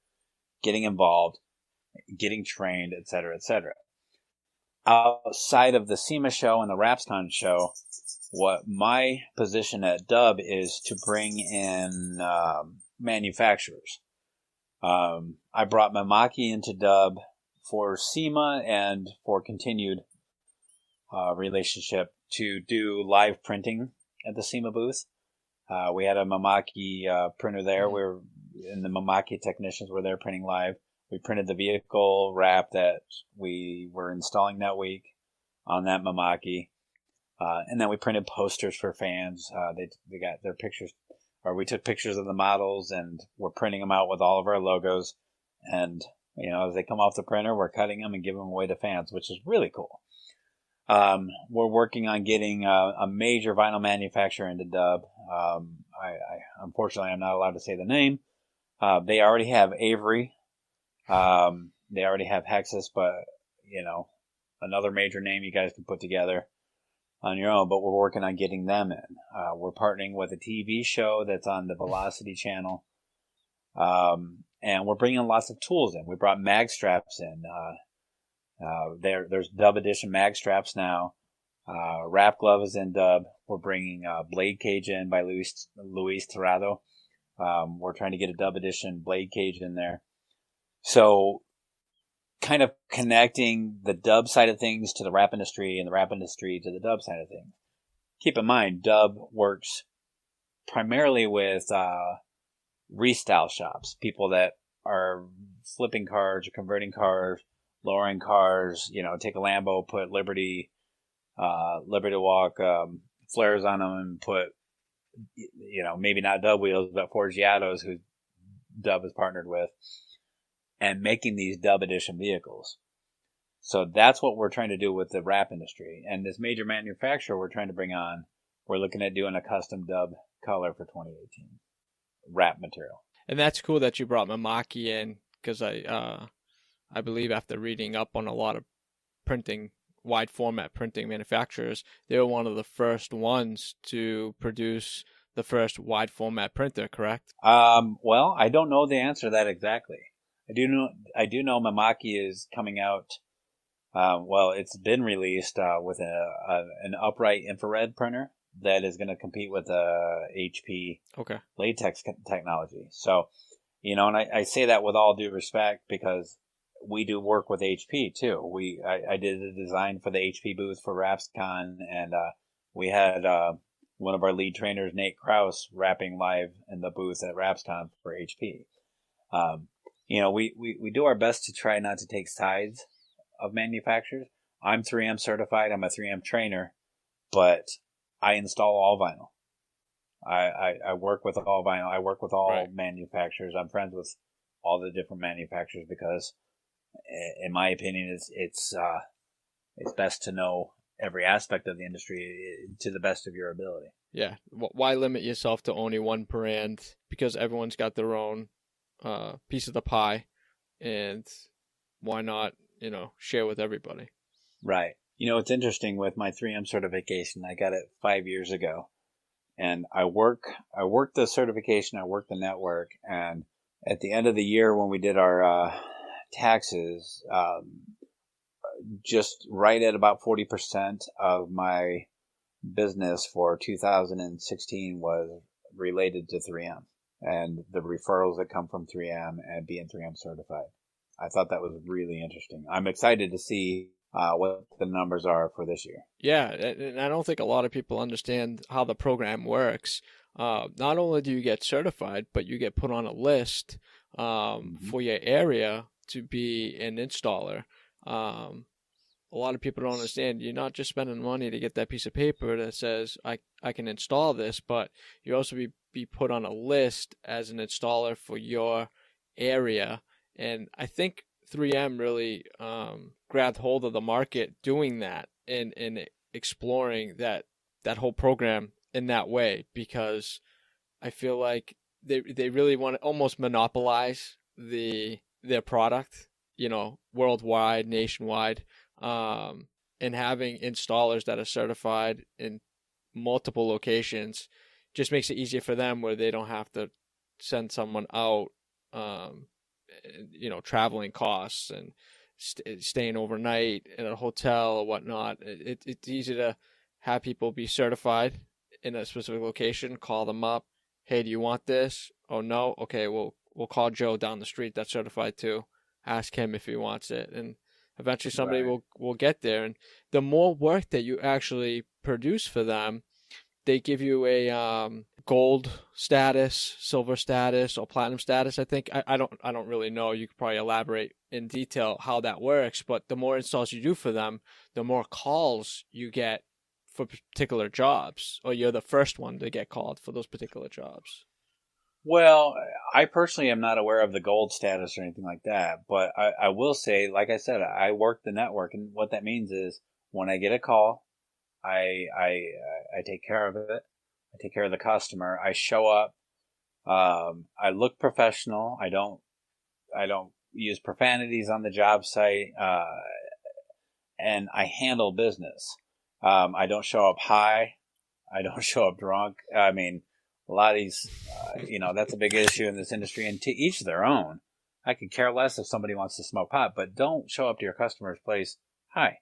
getting involved, getting trained, etc., etc. Outside of the SEMA show and the WrapsCon show, what my position at Dub is to bring in manufacturers. I brought Mamaki into Dub for SEMA and for continued relationship to do live printing at the SEMA booth. We had a Mamaki printer there. The Mamaki technicians were there printing live. We printed the vehicle wrap that we were installing that week on that Mamaki. And then we printed posters for fans. They got their pictures, or we took pictures of the models and we're printing them out with all of our logos. And, as they come off the printer, we're cutting them and giving them away to fans, which is really cool. We're working on getting a major vinyl manufacturer into Dub. Unfortunately, I'm not allowed to say the name. They already have Avery. They already have Hexus, but, another major name you guys can put together on your own, but we're working on getting them in. We're partnering with a TV show that's on the Velocity channel. And we're bringing lots of tools in. We brought mag straps in. There's Dub Edition mag straps now. Wrap glove is in Dub. We're bringing blade cage in by Luis Tirado. We're trying to get a Dub Edition blade cage in there. So, kind of connecting the Dub side of things to the wrap industry and the wrap industry to the Dub side of things. Keep in mind, Dub works primarily with restyle shops, people that are flipping cars or converting cars, lowering cars, take a Lambo, put Liberty Walk flares on them and put, maybe not Dub wheels, but Forgiatos, who Dub is partnered with, and making these Dub Edition vehicles. So that's what we're trying to do with the wrap industry. And this major manufacturer we're trying to bring on, we're looking at doing a custom Dub color for 2018 wrap material. And that's cool that you brought Mamaki in, because I believe after reading up on a lot of wide format printing manufacturers, they were one of the first ones to produce the first wide format printer, correct? Well, I don't know the answer to that exactly. I do know Mamaki is coming out. It's been released with an upright infrared printer that is going to compete with HP latex technology. So, and I say that with all due respect because we do work with HP too. I did a design for the HP booth for WrapsCon, and we had one of our lead trainers, Nate Krause, wrapping live in the booth at WrapsCon for HP. We do our best to try not to take sides of manufacturers. I'm 3M certified. I'm a 3M trainer, but I install all vinyl. I work with all vinyl. I work with all Right. manufacturers. I'm friends with all the different manufacturers because, in my opinion, it's best to know every aspect of the industry to the best of your ability. Yeah. Why limit yourself to only one brand? Because everyone's got their own piece of the pie, and why not, share with everybody? Right. It's interesting with my 3M certification. I got it 5 years ago, and I work the certification. I work the network, and at the end of the year when we did our taxes, just right at about 40% of my business for 2016 was related to 3M and the referrals that come from 3M and being 3M certified. I thought that was really interesting. I'm excited to see what the numbers are for this year. Yeah, and I don't think a lot of people understand how the program works. Not only do you get certified, but you get put on a list for your area to be an installer. A lot of people don't understand. You're not just spending money to get that piece of paper that says I can install this, but you also be put on a list as an installer for your area. And I think 3M really grabbed hold of the market doing that and exploring that whole program in that way, because I feel like they really want to almost monopolize their product, worldwide, nationwide, and having installers that are certified in multiple locations just makes it easier for them, where they don't have to send someone out, traveling costs and staying overnight in a hotel or whatnot. It's easy to have people be certified in a specific location, call them up. Hey, do you want this? Oh, no? Okay, we'll call Joe down the street that's certified too. Ask him if he wants it. And eventually somebody Right. will get there. And the more work that you actually produce for them, they give you a gold status, silver status, or platinum status. I think I don't really know. You could probably elaborate in detail how that works. But the more installs you do for them, the more calls you get for particular jobs, or you're the first one to get called for those particular jobs. Well, I personally am not aware of the gold status or anything like that, but I will say, like I said, I work the network, and what that means is when I get a call, I take care of it. I take care of the customer. I show up. I look professional. I don't use profanities on the job site, and I handle business. I don't show up high. I don't show up drunk. I mean, a lot of these, that's a big issue in this industry, and to each their own. I could care less if somebody wants to smoke pot, but don't show up to your customer's place high.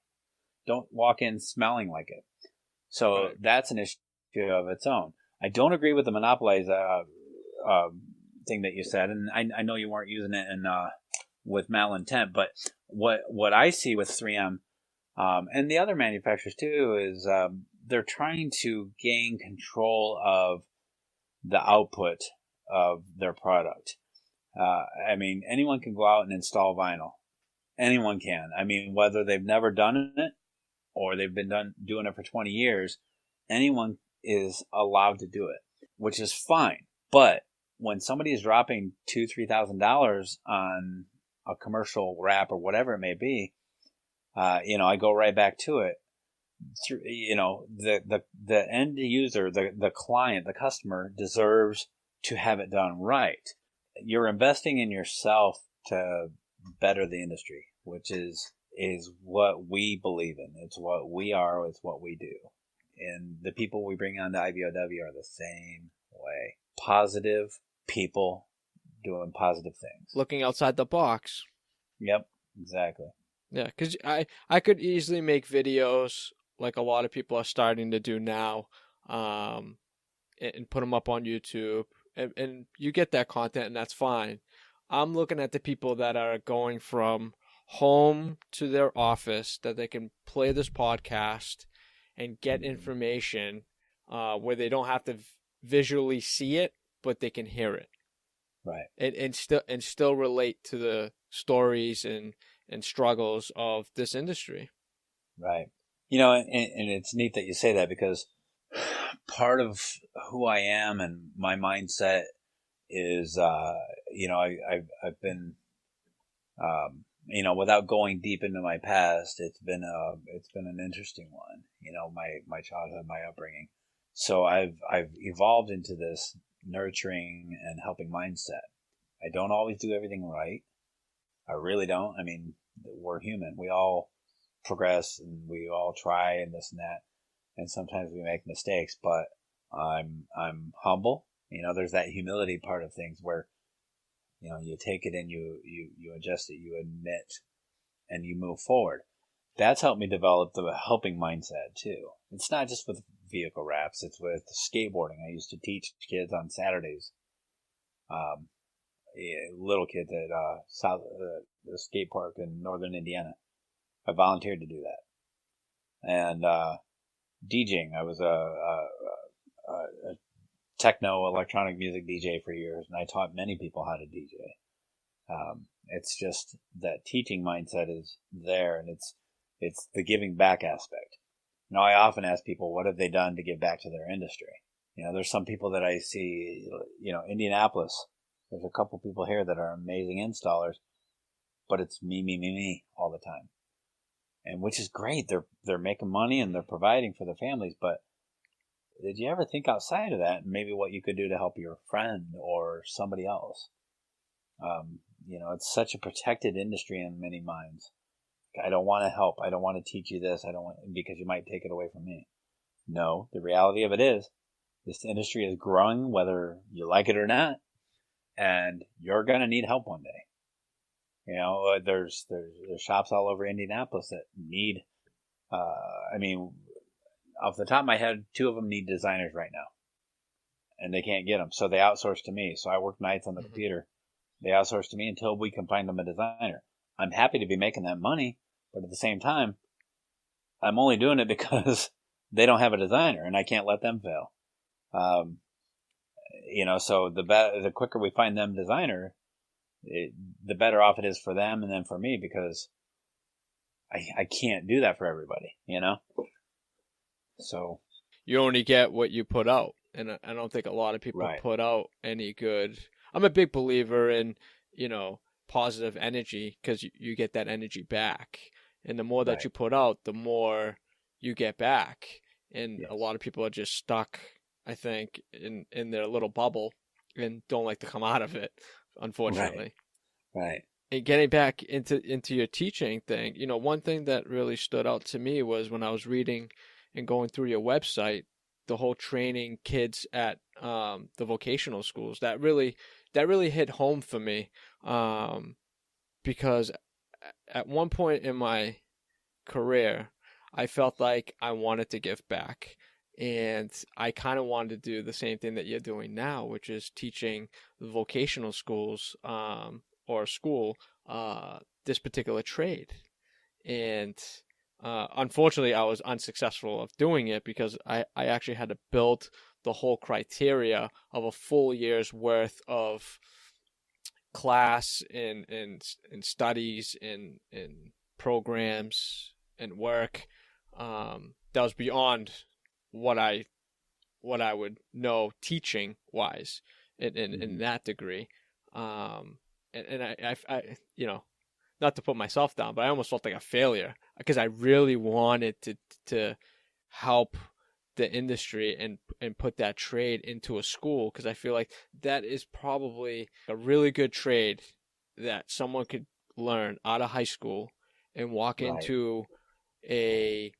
Don't walk in smelling like it. So Right. that's an issue of its own. I don't agree with the monopolize thing that you said, and I know you weren't using it in with malintent, but what I see with 3M and the other manufacturers too is they're trying to gain control of the output of their product. I mean, anyone can go out and install vinyl. Anyone can. I mean, whether they've never done it or they've been doing it for 20 years, anyone is allowed to do it, which is fine. But when somebody is dropping $2,000-3,000 on a commercial wrap or whatever it may be, I go right back to it. The end user, the client, the customer deserves to have it done right. You're investing in yourself to better the industry, which is what we believe in. It's what we are. It's what we do. And the people we bring on to IBOW are the same way. Positive people doing positive things. Looking outside the box. Yep, exactly. Yeah, because I could easily make videos like a lot of people are starting to do now, and put them up on YouTube, and you get that content, and that's fine. I'm looking at the people that are going from home to their office, that they can play this podcast and get information where they don't have to visually see it, but they can hear it, Right. and still relate to the stories and struggles of this industry. Right. And it's neat that you say that because part of who I am and my mindset is, I've been, without going deep into my past, it's been an interesting one. My childhood, my upbringing. So I've evolved into this nurturing and helping mindset. I don't always do everything right. I really don't. I mean, we're human. We all progress and we all try and this and that. And sometimes we make mistakes, but I'm humble. There's that humility part of things where, you take it and you adjust it, you admit, and you move forward. That's helped me develop the helping mindset too. It's not just with vehicle wraps, it's with skateboarding. I used to teach kids on Saturdays, little kids at the skate park in northern Indiana. I volunteered to do that. And DJing, I was a techno electronic music DJ for years, and I taught many people how to DJ. It's just that teaching mindset is there, and it's the giving back aspect. Now, I often ask people, what have they done to give back to their industry? There's some people that I see, Indianapolis. There's a couple people here that are amazing installers, but it's me all the time. And which is great. They're making money and they're providing for their families, but did you ever think outside of that and maybe what you could do to help your friend or somebody else? It's such a protected industry in many minds. I don't want to help. I don't want to teach you this. I don't want, because you might take it away from me. No, the reality of it is this industry is growing whether you like it or not, and you're going to need help one day. There's shops all over Indianapolis that need, off the top of my head, 2 of them need designers right now, and they can't get them, so they outsource to me. So I work nights on the computer. They outsource to me until we can find them a designer. I'm happy to be making that money, but at the same time, I'm only doing it because they don't have a designer, and I can't let them fail. So the quicker we find them designer, the better off it is for them and then for me, because I can't do that for everybody, So you only get what you put out, and I don't think a lot of people right. put out any good. I'm a big believer in, positive energy, because you get that energy back, and the more that Right. you put out, the more you get back. And Yes. a lot of people are just stuck, I think, in their little bubble and don't like to come out of it, unfortunately. Right. And getting back into your teaching thing, one thing that really stood out to me was when I was reading and going through your website, the whole training kids at the vocational schools. That really hit home for me, because at one point in my career, I felt like I wanted to give back. And I kind of wanted to do the same thing that you're doing now, which is teaching the vocational schools, or school, this particular trade. And unfortunately, I was unsuccessful of doing it because I actually had to build the whole criteria of a full year's worth of class and studies and programs and work, that was beyond what I would know teaching wise in that degree. And I not to put myself down, but I almost felt like a failure because I really wanted to help the industry and put that trade into a school, because I feel like that is probably a really good trade that someone could learn out of high school and walk Right. into a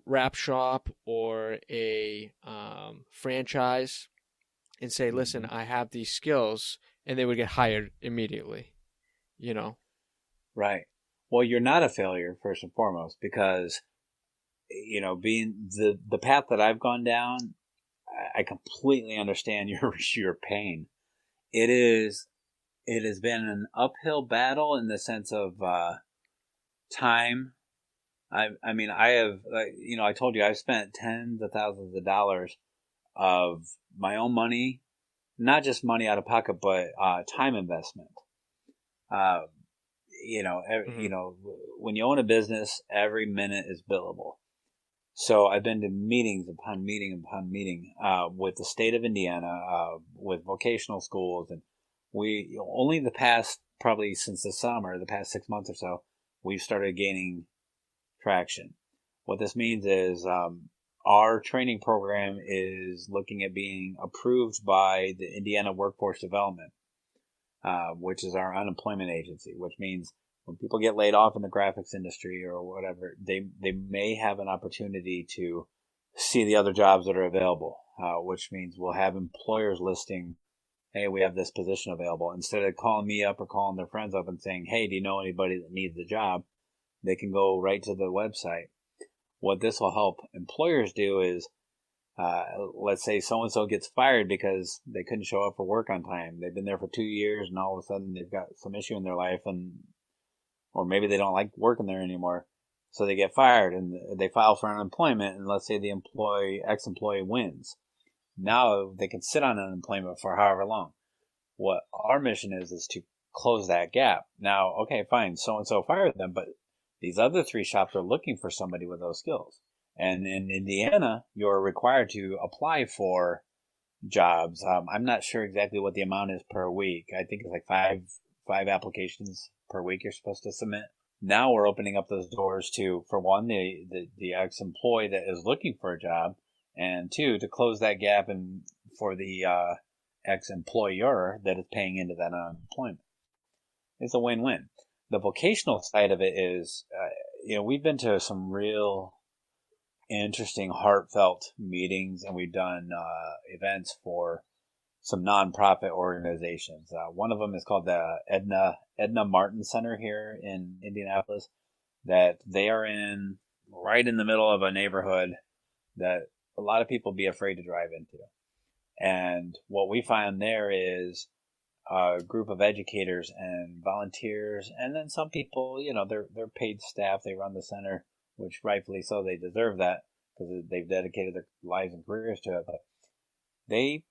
wrap shop or a franchise and say, listen, I have these skills, and they would get hired immediately, Right. Well, you're not a failure, first and foremost, because, being the path that I've gone down, I completely understand your pain. It has been an uphill battle in the sense of time. I have, I told you I've spent tens of thousands of dollars of my own money, not just money out of pocket, but time investment. When you own a business, every minute is billable. So I've been to meetings upon meeting upon meeting with the state of Indiana, with vocational schools, and we only the past probably since the summer, the past 6 months or so, we've started gaining traction. What this means is our training program is looking at being approved by the Indiana Workforce Development, which is our unemployment agency, which means when people get laid off in the graphics industry or whatever, they may have an opportunity to see the other jobs that are available, which means we'll have employers listing, hey, we have this position available. Instead of calling me up or calling their friends up and saying, hey, do you know anybody that needs a job? They can go right to the website. What this will help employers do is, let's say so and so gets fired because they couldn't show up for work on time. They've been there for 2 years, and all of a sudden they've got some issue in their life, and or maybe they don't like working there anymore, so they get fired and they file for unemployment. And let's say the ex-employee wins. Now they can sit on unemployment for however long. What our mission is to close that gap. Now, okay, fine, so and so fired them, but these other three shops are looking for somebody with those skills. And in Indiana, you're required to apply for jobs. I'm not sure exactly what the amount is per week. I think it's like five applications per week you're supposed to submit. Now we're opening up those doors to, for one, the ex-employee that is looking for a job, and two, to close that gap and for the ex-employer that is paying into that unemployment. It's a win-win. The vocational side of it is, we've been to some real interesting, heartfelt meetings, and we've done events for some nonprofit organizations. One of them is called the Edna Martin Center here in Indianapolis. That they are in right in the middle of a neighborhood that a lot of people be afraid to drive into. And what we find there is a group of educators and volunteers, and then some people, they're paid staff. They run the center, which rightfully so, they deserve that because they've dedicated their lives and careers to it. But they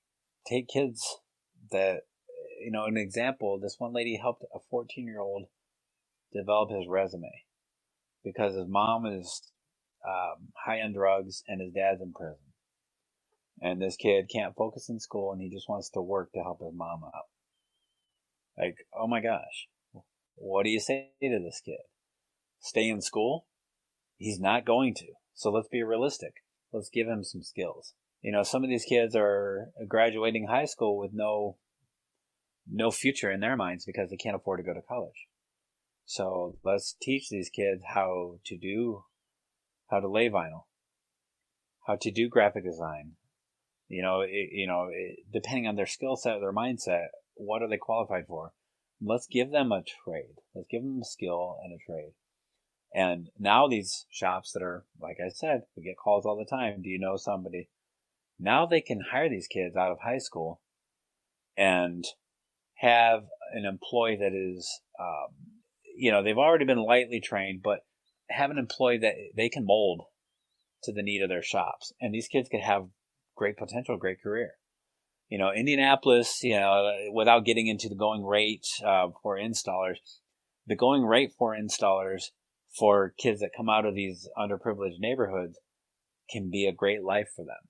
take kids that, an example, this one lady helped a 14-year-old develop his resume because his mom is high on drugs and his dad's in prison. And this kid can't focus in school and he just wants to work to help his mom out. Like, oh my gosh, what do you say to this kid? Stay in school? He's not going to. So let's be realistic. Let's give him some skills. Some of these kids are graduating high school with no future in their minds because they can't afford to go to college. So let's teach these kids how to lay vinyl, how to do graphic design. Depending on their skill set, their mindset, what are they qualified for? Let's give them a trade. Let's give them a skill and a trade. And now these shops that are, like I said, we get calls all the time. Do you know somebody? Now they can hire these kids out of high school and have an employee that is, they've already been lightly trained, but have an employee that they can mold to the need of their shops. And these kids could have great potential, great career. Indianapolis, without getting into the going rate for installers, the going rate for installers for kids that come out of these underprivileged neighborhoods can be a great life for them.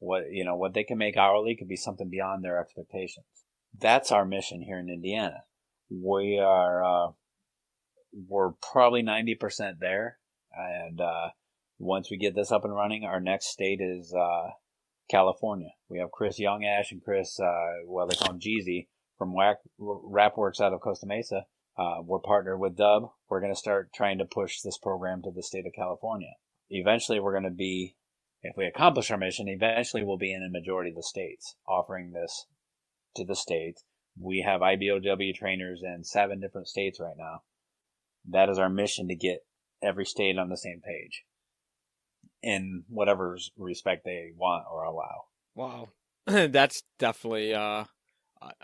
What they can make hourly could be something beyond their expectations. That's our mission here in Indiana. We're probably 90% there. And once we get this up and running, our next state is California. We have Chris Youngash and Chris, they call him Jeezy, from Rapworks out of Costa Mesa. We're partnered with Dub. We're going to start trying to push this program to the state of California. Eventually, we're going to be, if we accomplish our mission, eventually we'll be in a majority of the states offering this to the states. We have IBOW trainers in 7 different states right now. That is our mission, to get every state on the same page in whatever respect they want or allow. Wow. That's definitely a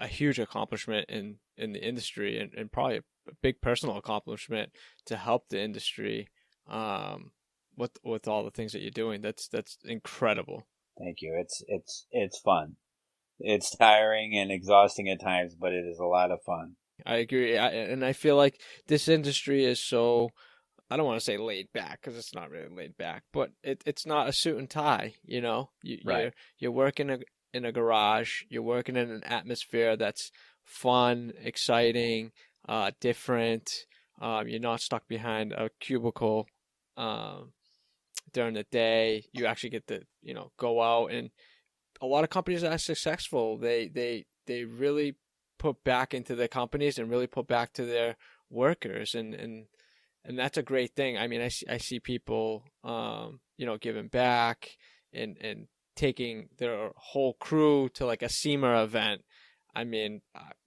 huge accomplishment in the industry, and probably a big personal accomplishment to help the industry with all the things that you're doing. That's incredible. Thank you. It's fun. It's tiring and exhausting at times, but it is a lot of fun. I agree. And I feel like this industry is so I don't want to say laid back because it's not really laid back, but it's not a suit and tie. Right. You're working in a garage. You're working in an atmosphere that's fun, exciting, different. You're not stuck behind a cubicle um, during the day. You actually get to go out, and a lot of companies that are successful, they really put back into their companies and really put back to their workers, and that's a great thing. I mean, I see people, giving back and taking their whole crew to like a SEMA event. I mean,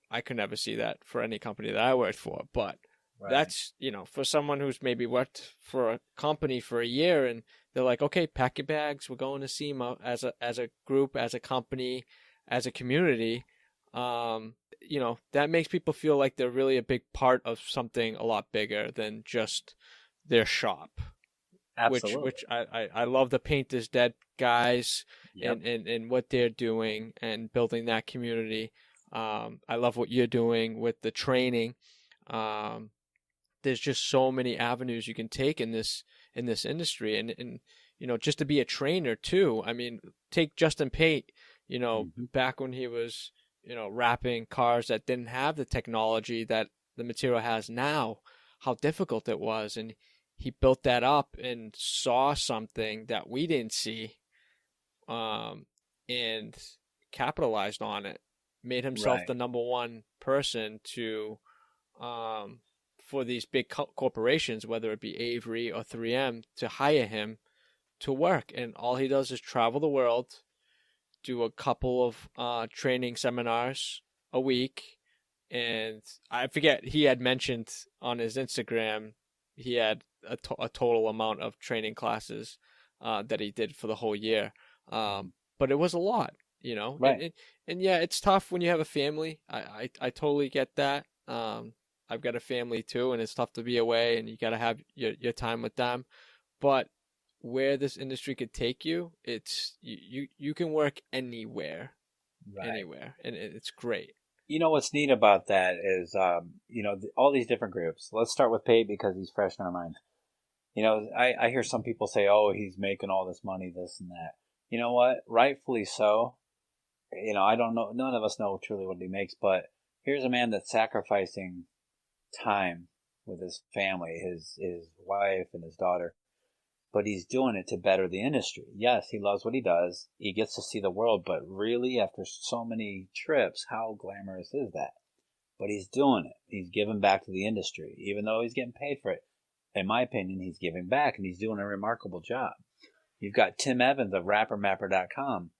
I could never see that for any company that I worked for, but Right. that's, for someone who's maybe worked for a company for a year and they're like, okay, pack your bags. We're going to SEMA as a group, as a company, as a community. That makes people feel like they're really a big part of something a lot bigger than just their shop. Which Absolutely. I love the Paint is Dead guys Yep. and what they're doing and building that community. I love what you're doing with the training. Um, there's just so many avenues you can take in this industry, and just to be a trainer too. I mean, take Justin Pate, Hmm. back when he was wrapping cars that didn't have the technology that the material has now, how difficult it was, and he built that up and saw something that we didn't see, um, and capitalized on it, made himself Right. the number one person to um, for these big corporations, whether it be Avery or 3M, to hire him to work. And all he does is travel the world, do a couple of training seminars a week. And I forget, he had mentioned on his Instagram he had a total amount of training classes that he did for the whole year. Mhm. But it was a lot, Right. and yeah, it's tough when you have a family. I totally get that. I've got a family too, and it's tough to be away, and you got to have your time with them. But where this industry could take you, it's you can work anywhere, Right. and it's great. You know what's neat about that is, all these different groups. Let's start with Pate because he's fresh in our minds. I hear some people say, "Oh, he's making all this money, this and that." You know what? Rightfully so. I don't know. None of us know truly what he makes, but here's a man that's sacrificing time with his family, his wife and his daughter, but he's doing it to better the industry. Yes, he loves what he does. He gets to see the world, but really, after so many trips, how glamorous is that? But he's doing it. He's giving back to the industry, even though he's getting paid for it. In my opinion, he's giving back and he's doing a remarkable job. You've got Tim Evans of rappermapper.com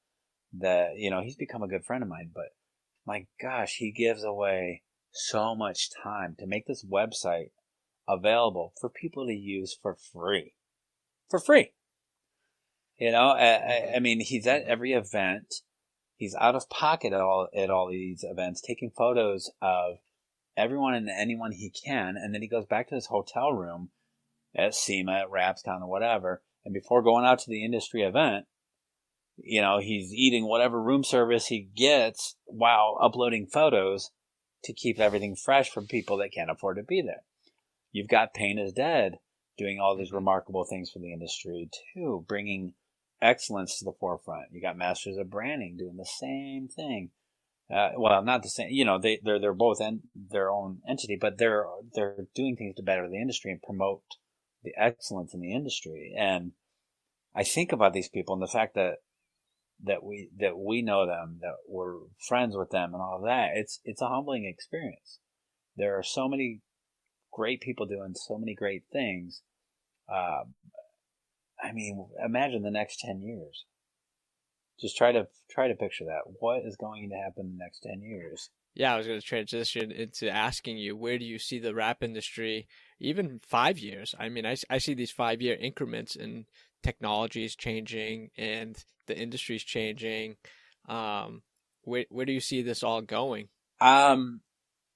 that, he's become a good friend of mine, but my gosh, he gives away so much time to make this website available for people to use for free. For free. I mean, he's at every event. He's out of pocket at all these events, taking photos of everyone and anyone he can, and then he goes back to his hotel room at SEMA, at RapsCon, or whatever, and before going out to the industry event, he's eating whatever room service he gets while uploading photos to keep everything fresh for people that can't afford to be there. You've got Pain is Dead doing all these Hmm. remarkable things for the industry too, bringing excellence to the forefront. You got Masters of Branding doing the same thing. Well, not the same. They're both their own entity, but they're doing things to better the industry and promote the excellence in the industry. And I think about these people and the fact that we know them, that we're friends with them, and all of that. It's a humbling experience. There are so many great people doing so many great things. Uh, I mean, imagine the next 10 years. Just try to picture that. What is going to happen in the next 10 years? Yeah, I was going to transition into asking you, where do you see the rap industry even 5 years? I mean, I see these 5 year increments, and technology is changing and the industry is changing. Where do you see this all going? Um,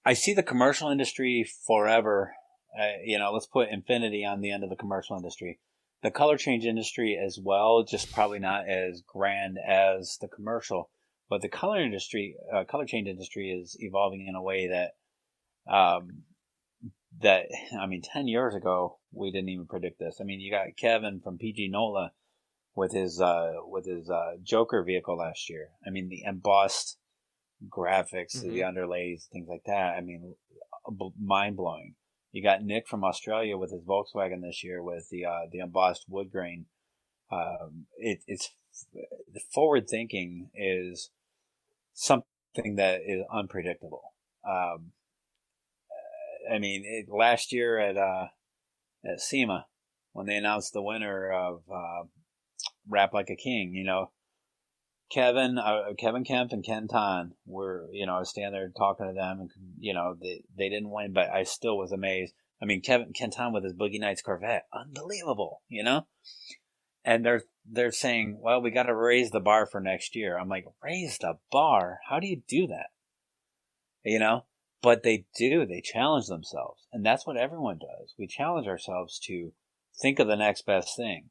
I see the commercial industry forever. Let's put infinity on the end of the commercial industry. The color change industry as well, just probably not as grand as the commercial. But the color change industry is evolving in a way that, um, that I mean, 10 years ago, we didn't even predict this. I mean, you got Kevin from PG Nola with his Joker vehicle last year. I mean, the embossed graphics, the underlays, things like that. I mean, mind blowing. You got Nick from Australia with his Volkswagen this year with the embossed wood grain. It's the forward thinking is something that is unpredictable. I mean, last year at SEMA, when they announced the winner of Rap Like a King, you know, Kevin Kemp and Ken Ton were, you know, I was standing there talking to them, and you know, they didn't win, but I still was amazed. I mean, Ken Ton with his Boogie Nights Corvette, unbelievable, you know. And they're saying, well, we got to raise the bar for next year. I'm like, raise the bar? How do you do that? You know, but they do. They challenge themselves, and that's what everyone does. We challenge ourselves to think of the next best thing.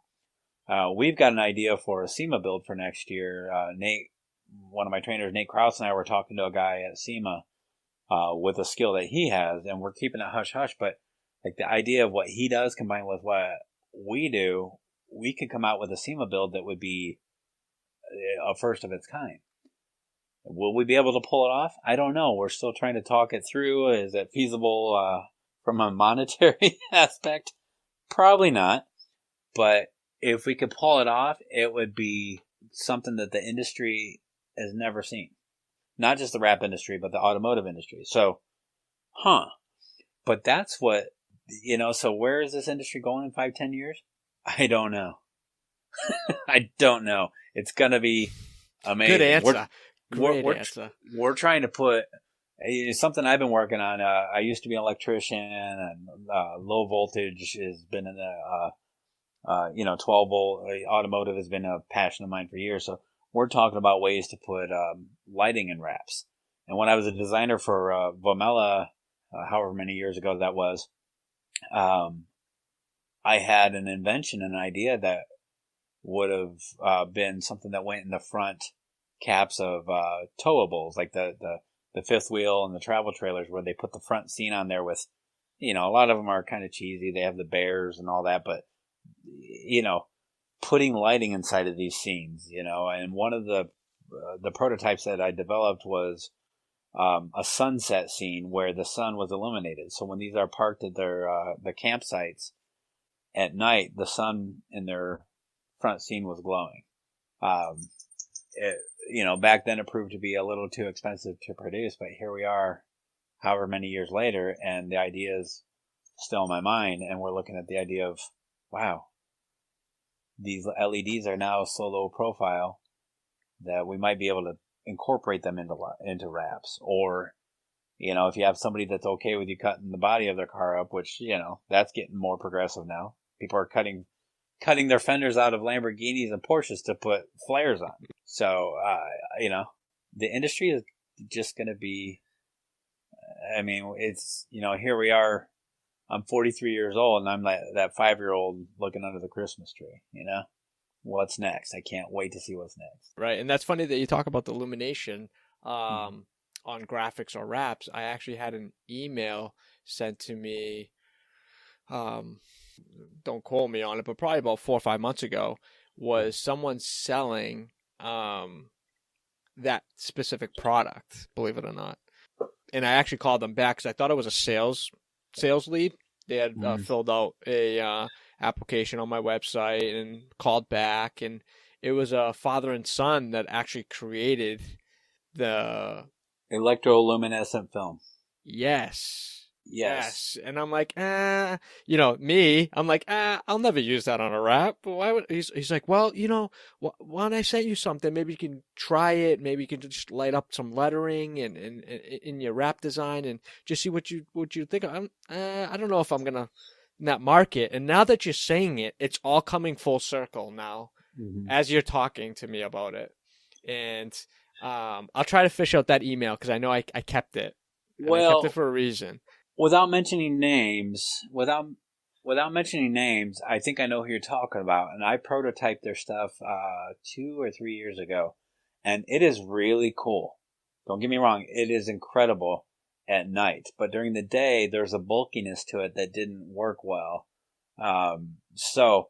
We've got an idea for a SEMA build for next year. Nate, one of my trainers, Nate Krause, and I were talking to a guy at SEMA with a skill that he has, and we're keeping it hush hush. But like the idea of what he does combined with what we do, we could come out with a SEMA build that would be a first of its kind. Will we be able to pull it off? I don't know. We're still trying to talk it through. Is it feasible from a monetary aspect? Probably not. But if we could pull it off, it would be something that the industry has never seen. Not just the rap industry, but the automotive industry. So, But that's what, you know, so where is this industry going in 5-10 years? I don't know. I don't know. It's going to be amazing. Good answer. Great answer. We're trying to put something I've been working on. I used to be an electrician, and low voltage has been in the 12 volt automotive has been a passion of mine for years. So we're talking about ways to put lighting in wraps. And when I was a designer for Vomela, however many years ago that was, I had an invention, an idea that would have been something that went in the front caps of towables, like the fifth wheel and the travel trailers, where they put the front scene on there with, you know, a lot of them are kind of cheesy. They have the bears and all that, but, you know, putting lighting inside of these scenes, you know, and one of the prototypes that I developed was a sunset scene where the sun was illuminated. So when these are parked at their the campsites at night, the sun in their front scene was glowing. Back then it proved to be a little too expensive to produce, but here we are, however many years later, and the idea is still in my mind, and we're looking at the idea of, wow, these LEDs are now so low profile that we might be able to incorporate them into wraps. Or, you know, if you have somebody that's okay with you cutting the body of their car up, which, you know, that's getting more progressive now. People are cutting their fenders out of Lamborghinis and Porsches to put flares on. So, the industry is just going to be, I mean, it's, you know, here we are. I'm 43 years old, and I'm like that 5-year-old looking under the Christmas tree, you know? What's next? I can't wait to see what's next. Right, and that's funny that you talk about the illumination on graphics or wraps. I actually had an email sent to me, don't quote me on it, but probably about 4 or 5 months ago, was someone selling that specific product, believe it or not. And I actually called them back because I thought it was a sales lead. They had filled out a application on my website and called back, and it was a father and son that actually created the electroluminescent film. Yes. And I'm like, I'm like, I'll never use that on a wrap. But why would he's like, well, you know, when I sent you something, maybe you can try it. Maybe you can just light up some lettering and in your wrap design and just see what you think. I don't know if I'm gonna in that market. And now that you're saying it, it's all coming full circle now as you're talking to me about it. And I'll try to fish out that email because I know I kept it. Well, I kept it for a reason. Without mentioning names, I think I know who you're talking about, and I prototyped their stuff 2 or 3 years ago, and it is really cool. Don't get me wrong, it is incredible at night, but during the day, there's a bulkiness to it that didn't work well. So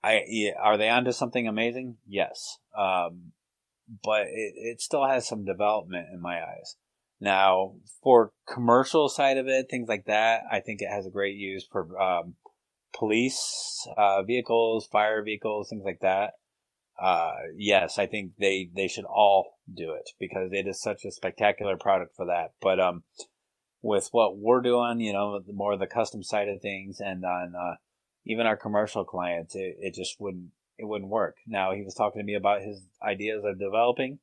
are they onto something amazing? Yes. But it still has some development in my eyes. Now, for commercial side of it, things like that, I think it has a great use for police vehicles, fire vehicles, things like that. Yes, I think they should all do it because it is such a spectacular product for that. But with what we're doing, the more the custom side of things, and on even our commercial clients, it just wouldn't work. Now, he was talking to me about his ideas of developing,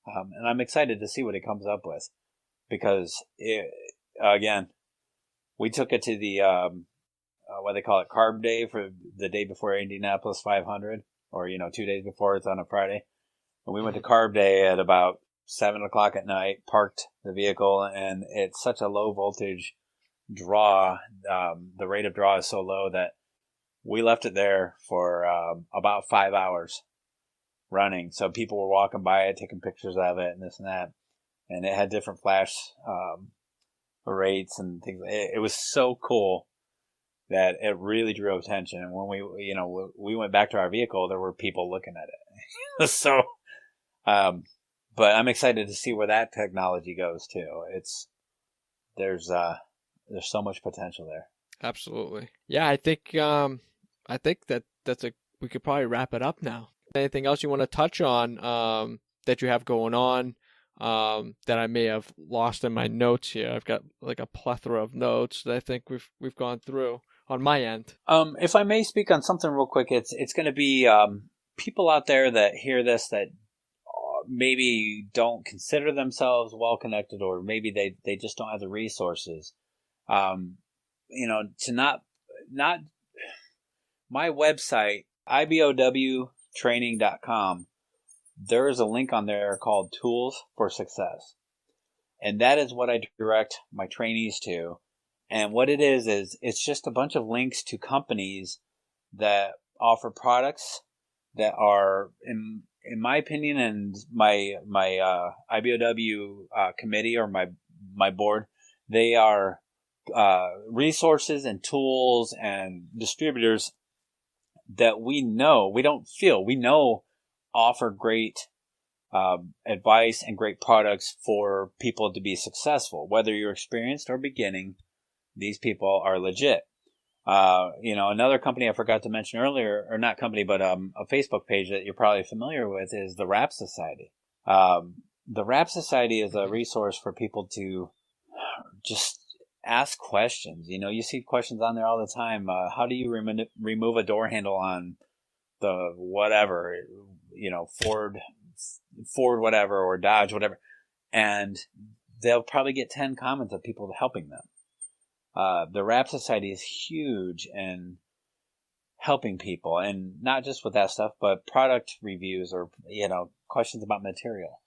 and I'm excited to see what he comes up with because again, we took it to the what they call it, Carb Day, for the day before Indianapolis 500, or 2 days before. It's on a Friday, and we went to Carb Day at about 7 o'clock at night, parked the vehicle, and it's such a low voltage draw. The rate of draw is so low that we left it there for about 5 hours running. So people were walking by it, taking pictures of it and this and that. And it had different flash rates and things. It was so cool that it really drew attention. And when we went back to our vehicle, there were people looking at it. So, but I'm excited to see where that technology goes too. There's so much potential there. Absolutely. Yeah, I think we could probably wrap it up now. Anything else you want to touch on that you have going on that I may have lost in my notes here? I've got like a plethora of notes that I think we've gone through on my end. If I may speak on something real quick, it's going to be people out there that hear this that maybe don't consider themselves well connected, or maybe they just don't have the resources. To not my website, IBOW Training.com, there is a link on there called Tools for Success. And that is what I direct my trainees to. And what it is it's just a bunch of links to companies that offer products that are, in my opinion, and my IBOW committee, or my board, they are resources and tools and distributors that we know offer great advice and great products for people to be successful. Whether you're experienced or beginning, these people are legit. Another company I forgot to mention earlier, or not company, but a Facebook page that you're probably familiar with, is the Rap Society. The Rap Society is a resource for people to just ask questions. You see questions on there all the time. How do you remove a door handle on the whatever, Ford whatever, or Dodge whatever, and they'll probably get 10 comments of people helping them. The Rap Society is huge in helping people, and not just with that stuff, but product reviews, or questions about material.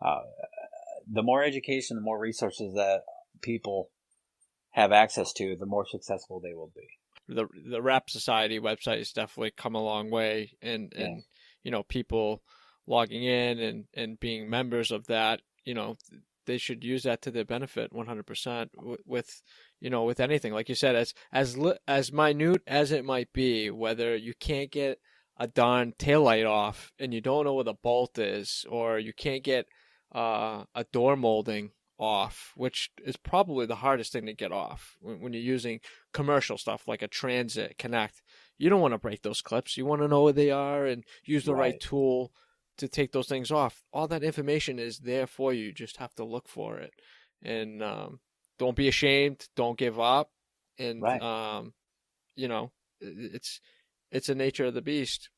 The more education, the more resources that people have access to, the more successful they will be. The Rap Society website has definitely come a long way, and people logging in and being members of that, they should use that to their benefit 100% with anything. Like you said, as minute as it might be, whether you can't get a darn taillight off and you don't know where the bolt is, or you can't get a door molding off, which is probably the hardest thing to get off when you're using commercial stuff like a Transit Connect. You don't want to break those clips. You want to know where they are and use the right tool to take those things off. All that information is there for you. You just have to look for it. And don't be ashamed. Don't give up. And it's the nature of the beast.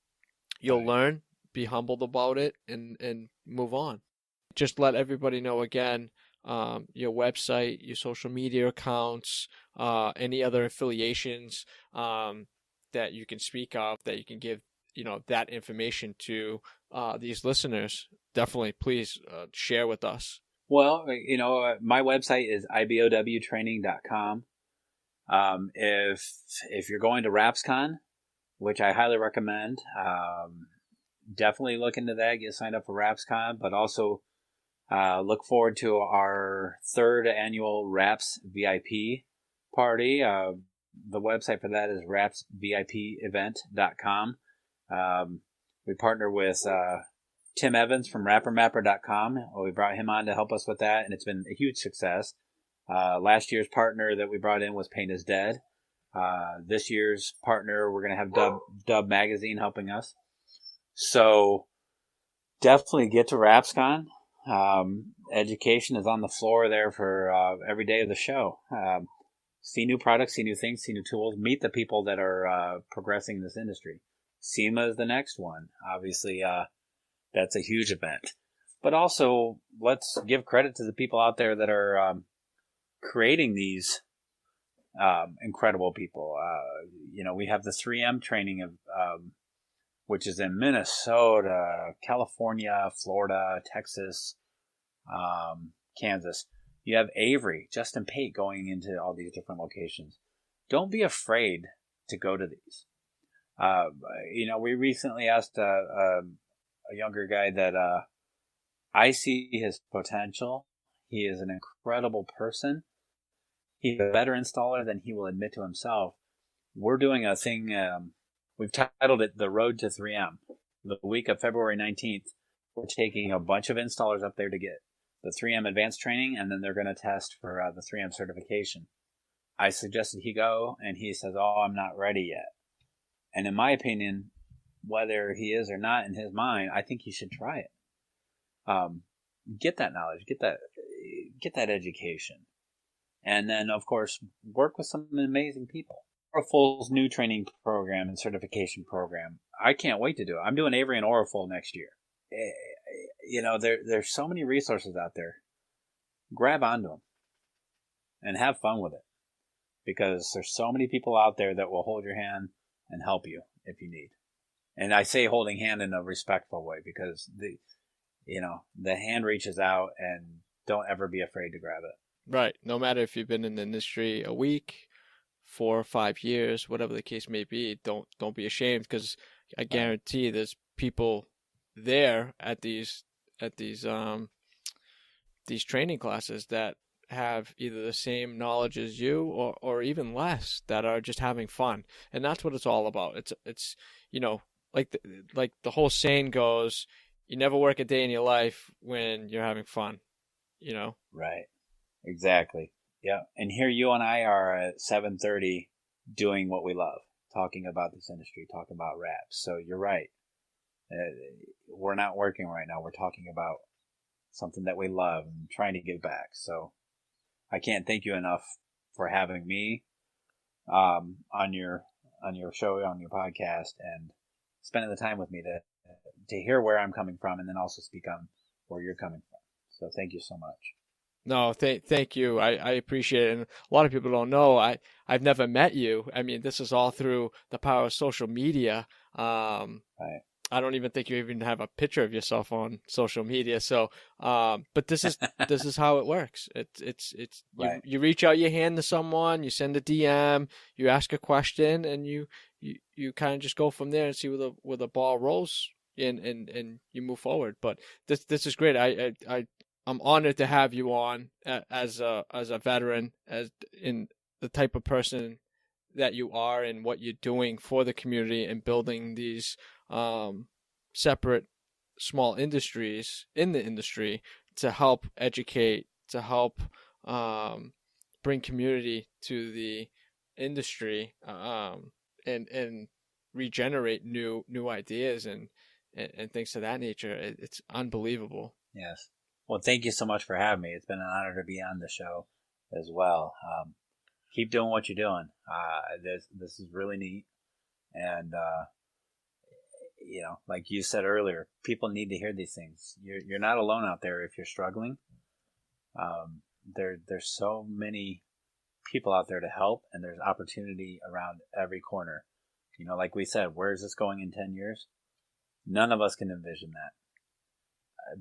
You'll learn, be humbled about it, and move on. Just let everybody know again, your website, your social media accounts, any other affiliations that you can speak of, that you can give that information to these listeners. Definitely, please share with us. Well, my website is IBOWtraining.com. If you're going to RapsCon, which I highly recommend, definitely look into that. Get signed up for RapsCon, but also look forward to our 3rd annual Raps VIP party. The website for that is rapsvipevent.com. We partner with Tim Evans from rappermapper.com. We brought him on to help us with that, and it's been a huge success. Last year's partner that we brought in was Paint is Dead. This year's partner, we're going to have Dub Magazine helping us. So definitely get to RapsCon. Education is on the floor there for every day of the show. See new products, see new things, see new tools, meet the people that are progressing this industry. SEMA is the next one. Obviously, that's a huge event. But also, let's give credit to the people out there that are creating these incredible people. We have the 3M training of which is in Minnesota, California, Florida, Texas, Kansas. You have Avery, Justin Pate going into all these different locations. Don't be afraid to go to these. We recently asked a younger guy that I see his potential. He is an incredible person. He's a better installer than he will admit to himself. We're doing a thing, we've titled it The Road to 3M. The week of February 19th, we're taking a bunch of installers up there to get the 3M advanced training, and then they're going to test for the 3M certification. I suggested he go, and he says, I'm not ready yet. And in my opinion, whether he is or not in his mind, I think he should try it. Get that knowledge, get that education. And then, of course, work with some amazing people. Oraful's new training program and certification program. I can't wait to do it. I'm doing Avery and Oraful next year. There's so many resources out there. Grab onto them and have fun with it, because there's so many people out there that will hold your hand and help you if you need. And I say holding hand in a respectful way, because the hand reaches out, and don't ever be afraid to grab it. Right. No matter if you've been in the industry a week, 4 or 5 years, whatever the case may be, don't be ashamed, because I guarantee there's people there at these training classes that have either the same knowledge as you or even less, that are just having fun. And that's what it's all about. It's like the whole saying goes, you never work a day in your life when you're having fun, Right. Exactly. Yeah. And here you and I are at 7:30 doing what we love, talking about this industry, talking about raps. So you're right. We're not working right now. We're talking about something that we love and trying to give back. So I can't thank you enough for having me on your show, on your podcast, and spending the time with me to hear where I'm coming from, and then also speak on where you're coming from. So thank you so much. No, thank you. I appreciate it. And a lot of people don't know, I've never met you. I mean, this is all through the power of social media. Right. I don't even think you even have a picture of yourself on social media. So, but this is how it works. It's right. You reach out your hand to someone, you send a DM, you ask a question, and you kind of just go from there and see where the ball rolls, and you move forward. But this is great. I'm honored to have you on as a veteran, as in the type of person that you are, and what you're doing for the community and building these separate small industries in the industry to help educate, to help bring community to the industry, and regenerate new ideas and things of that nature. It's unbelievable. Yes. Well, thank you so much for having me. It's been an honor to be on the show as well. Keep doing what you're doing. This is really neat. And, like you said earlier, people need to hear these things. You're not alone out there if you're struggling. There's so many people out there to help, and there's opportunity around every corner. Like we said, where is this going in 10 years? None of us can envision that.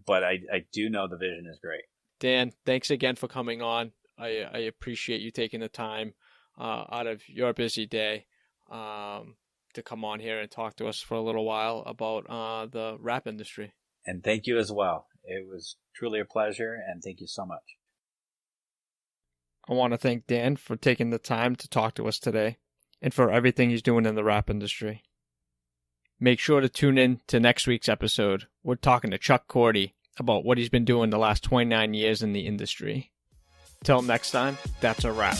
But I do know the vision is great. Dan, thanks again for coming on. I appreciate you taking the time out of your busy day to come on here and talk to us for a little while about the rap industry. And thank you as well. It was truly a pleasure, and thank you so much. I want to thank Dan for taking the time to talk to us today. and for everything he's doing in the rap industry. Make sure to tune in to next week's episode. We're talking to Chuck Cordy about what he's been doing the last 29 years in the industry. Till next time, that's a wrap.